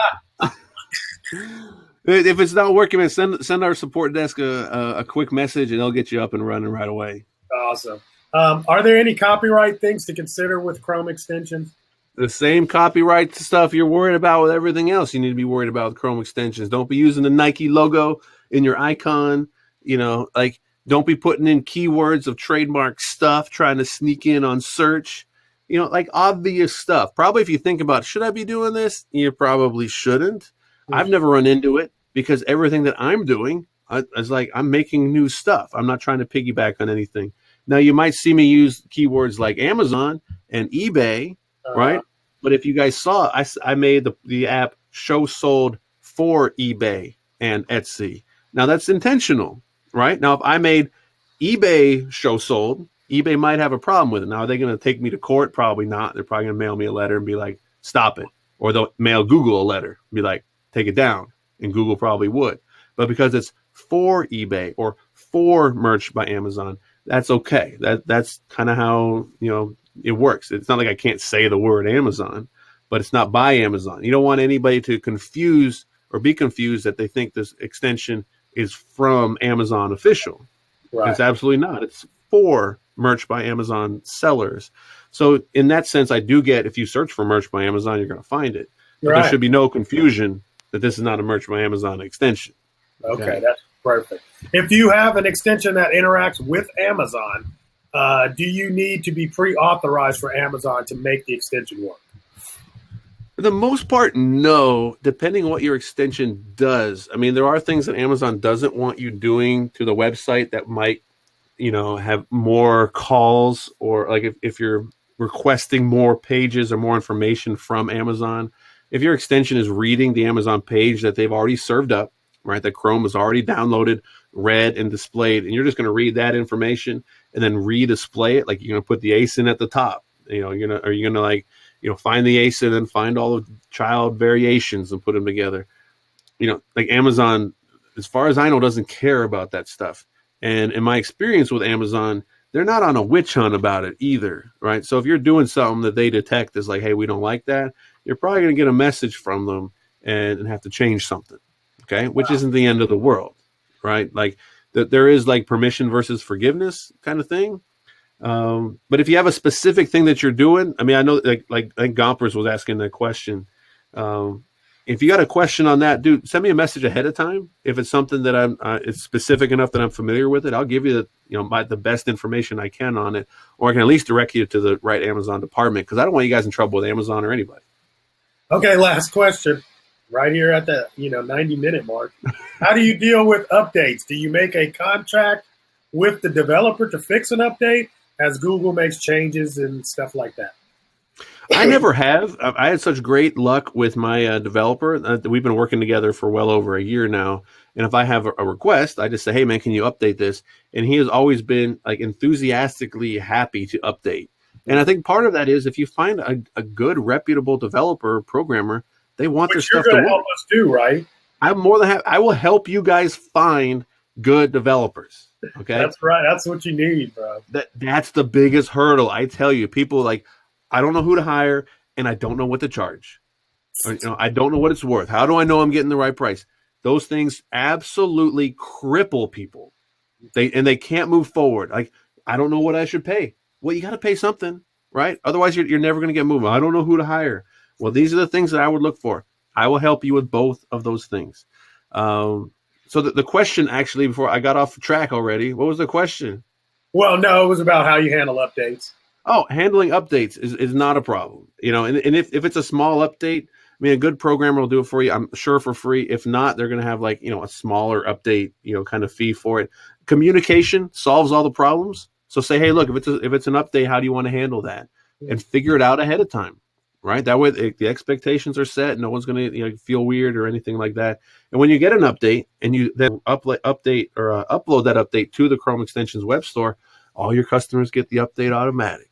If it's not working, man, send our support desk a quick message and they'll get you up and running right away. Awesome. Are there any copyright things to consider with Chrome extensions? The same copyright stuff you're worried about with everything else you need to be worried about with Chrome extensions. Don't be using the Nike logo in your icon. Don't be putting in keywords of trademark stuff, trying to sneak in on search. Like obvious stuff. Probably if you think about, should I be doing this? You probably shouldn't. Mm-hmm. I've never run into it because everything that I'm doing is like I'm making new stuff. I'm not trying to piggyback on anything. Now, you might see me use keywords like Amazon and eBay, right? But if you guys saw, I made the app Show Sold for eBay and Etsy. Now, that's intentional, right? Now, if I made eBay Show Sold, eBay might have a problem with it. Now, are they going to take me to court? Probably not. They're probably going to mail me a letter and be like, stop it. Or they'll mail Google a letter and be like, take it down. And Google probably would. But because it's for eBay or for Merch by Amazon, that's okay. That's kind of how, it works. It's not like I can't say the word Amazon, but it's not by Amazon. You don't want anybody to confuse or be confused that they think this extension is from Amazon official. Right. It's absolutely not. It's for Merch by Amazon sellers. So in that sense, I do get, if you search for Merch by Amazon, you're going to find it. But there should be no confusion that this is not a Merch by Amazon extension. Okay, that's perfect. If you have an extension that interacts with Amazon, do you need to be pre-authorized for Amazon to make the extension work? For the most part, no, depending on what your extension does. I mean, there are things that Amazon doesn't want you doing to the website that might, have more calls, or like if you're requesting more pages or more information from Amazon. If your extension is reading the Amazon page that they've already served up, right, that Chrome has already downloaded, read, and displayed, and you're just going to read that information and then redisplay it, like you're going to put the ASIN at the top. Are you going to find the ASIN and then find all of child variations and put them together? Like Amazon, as far as I know, doesn't care about that stuff. And in my experience with Amazon, they're not on a witch hunt about it either, right? So if you're doing something that they detect as like, hey, we don't like that, you're probably going to get a message from them and have to change something, okay? Which isn't the end of the world, right? Like there is like permission versus forgiveness kind of thing. But if you have a specific thing that you're doing, I mean, I know like I think Gompers was asking that question. If you got a question on that, dude, send me a message ahead of time. If it's something that it's specific enough that I'm familiar with it, I'll give you the best information I can on it, or I can at least direct you to the right Amazon department, because I don't want you guys in trouble with Amazon or anybody. Okay, last question, right here at the 90-minute mark. How do you deal with updates? Do you make a contract with the developer to fix an update as Google makes changes and stuff like that? I never have. I had such great luck with my developer. We've been working together for well over a year now. And if I have a request, I just say, hey, man, can you update this? And he has always been like enthusiastically happy to update. And I think part of that is if you find a good, reputable developer or programmer, they want their stuff to work. Help us do, right? I'm more than happy. I will help you guys find good developers. Okay, that's right. That's what you need, bro. That's the biggest hurdle. I tell you, people like, I don't know who to hire, and I don't know what to charge. Or, I don't know what it's worth. How do I know I'm getting the right price? Those things absolutely cripple people. They can't move forward. Like, I don't know what I should pay. Well, you got to pay something, right? Otherwise, you're never going to get moving. I don't know who to hire. Well, these are the things that I would look for. I will help you with both of those things. So the question, actually, before I got off track already, what was the question? Well, no, it was about how you handle updates. Oh, handling updates is not a problem. And if it's a small update, I mean, a good programmer will do it for you, I'm sure, for free. If not, they're going to have a smaller update, kind of fee for it. Communication solves all the problems. So say, hey, look, if it's an update, how do you want to handle that? And figure it out ahead of time, right? That way the expectations are set. No one's going to feel weird or anything like that. And when you get an update and you then upload that update to the Chrome Extensions web store, all your customers get the update automatic.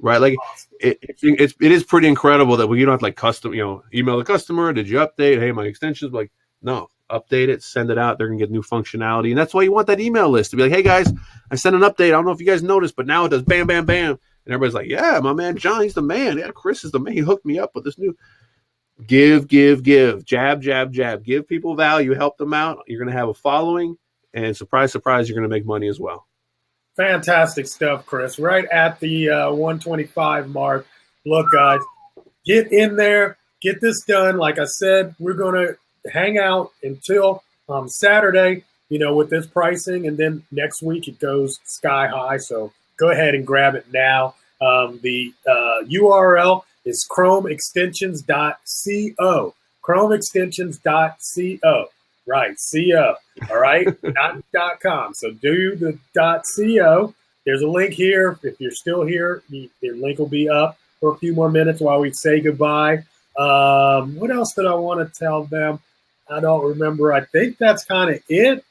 Right, like it is pretty incredible that you don't have to custom, email the customer. Did you update? Hey, my extensions. Like, no, update it, send it out. They're gonna get new functionality, and that's why you want that email list to be like, hey guys, I sent an update. I don't know if you guys noticed, but now it does bam, bam, bam, and everybody's like, yeah, my man John, he's the man. Yeah, Chris is the man. He hooked me up with this new. Give, jab, jab, jab. Give people value, help them out. You're gonna have a following, and surprise, surprise, you're gonna make money as well. Fantastic stuff, Chris. Right at the 125 mark. Look, guys, get in there, get this done. Like I said, we're going to hang out until Saturday, with this pricing. And then next week it goes sky high. So go ahead and grab it now. The URL is chromeextensions.co. Chromeextensions.co. Right, CO. All right, not .com. So do the .co. There's a link here. If you're still here, the link will be up for a few more minutes while we say goodbye. What else did I want to tell them? I don't remember. I think that's kind of it.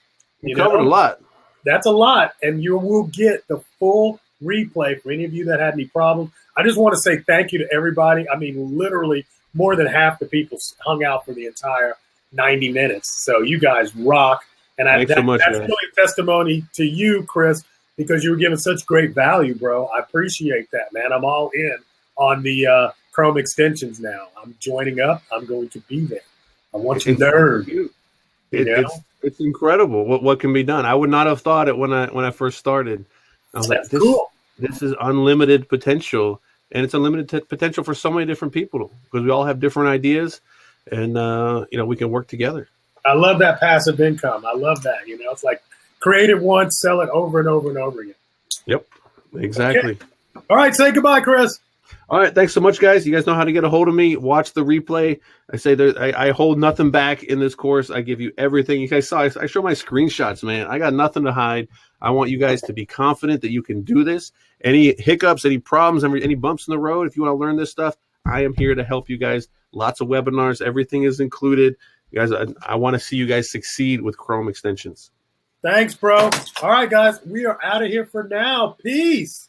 You covered a lot. That's a lot, and you will get the full replay for any of you that had any problems. I just want to say thank you to everybody. I mean, literally more than half the people hung out for the entire 90 minutes. So you guys rock. And that's really a testimony to you, Chris, because you were giving such great value, bro. I appreciate that, man. I'm all in on the Chrome extensions now. I'm joining up. I'm going to be there. I want you to learn. It's incredible what can be done. I would not have thought it when I first started. I was like, cool. This is unlimited potential, and it's unlimited potential for so many different people because we all have different ideas. And, we can work together. I love that passive income. I love that. It's like create it once, sell it over and over and over again. Yep, exactly. Okay. All right, say goodbye, Chris. All right, thanks so much, guys. You guys know how to get a hold of me. Watch the replay. I say I hold nothing back in this course. I give you everything. You guys saw, I show my screenshots, man. I got nothing to hide. I want you guys to be confident that you can do this. Any hiccups, any problems, any bumps in the road, if you want to learn this stuff, I am here to help you guys. Lots of webinars. Everything is included. You guys, I want to see you guys succeed with Chrome extensions. Thanks, bro. All right, guys. We are out of here for now. Peace.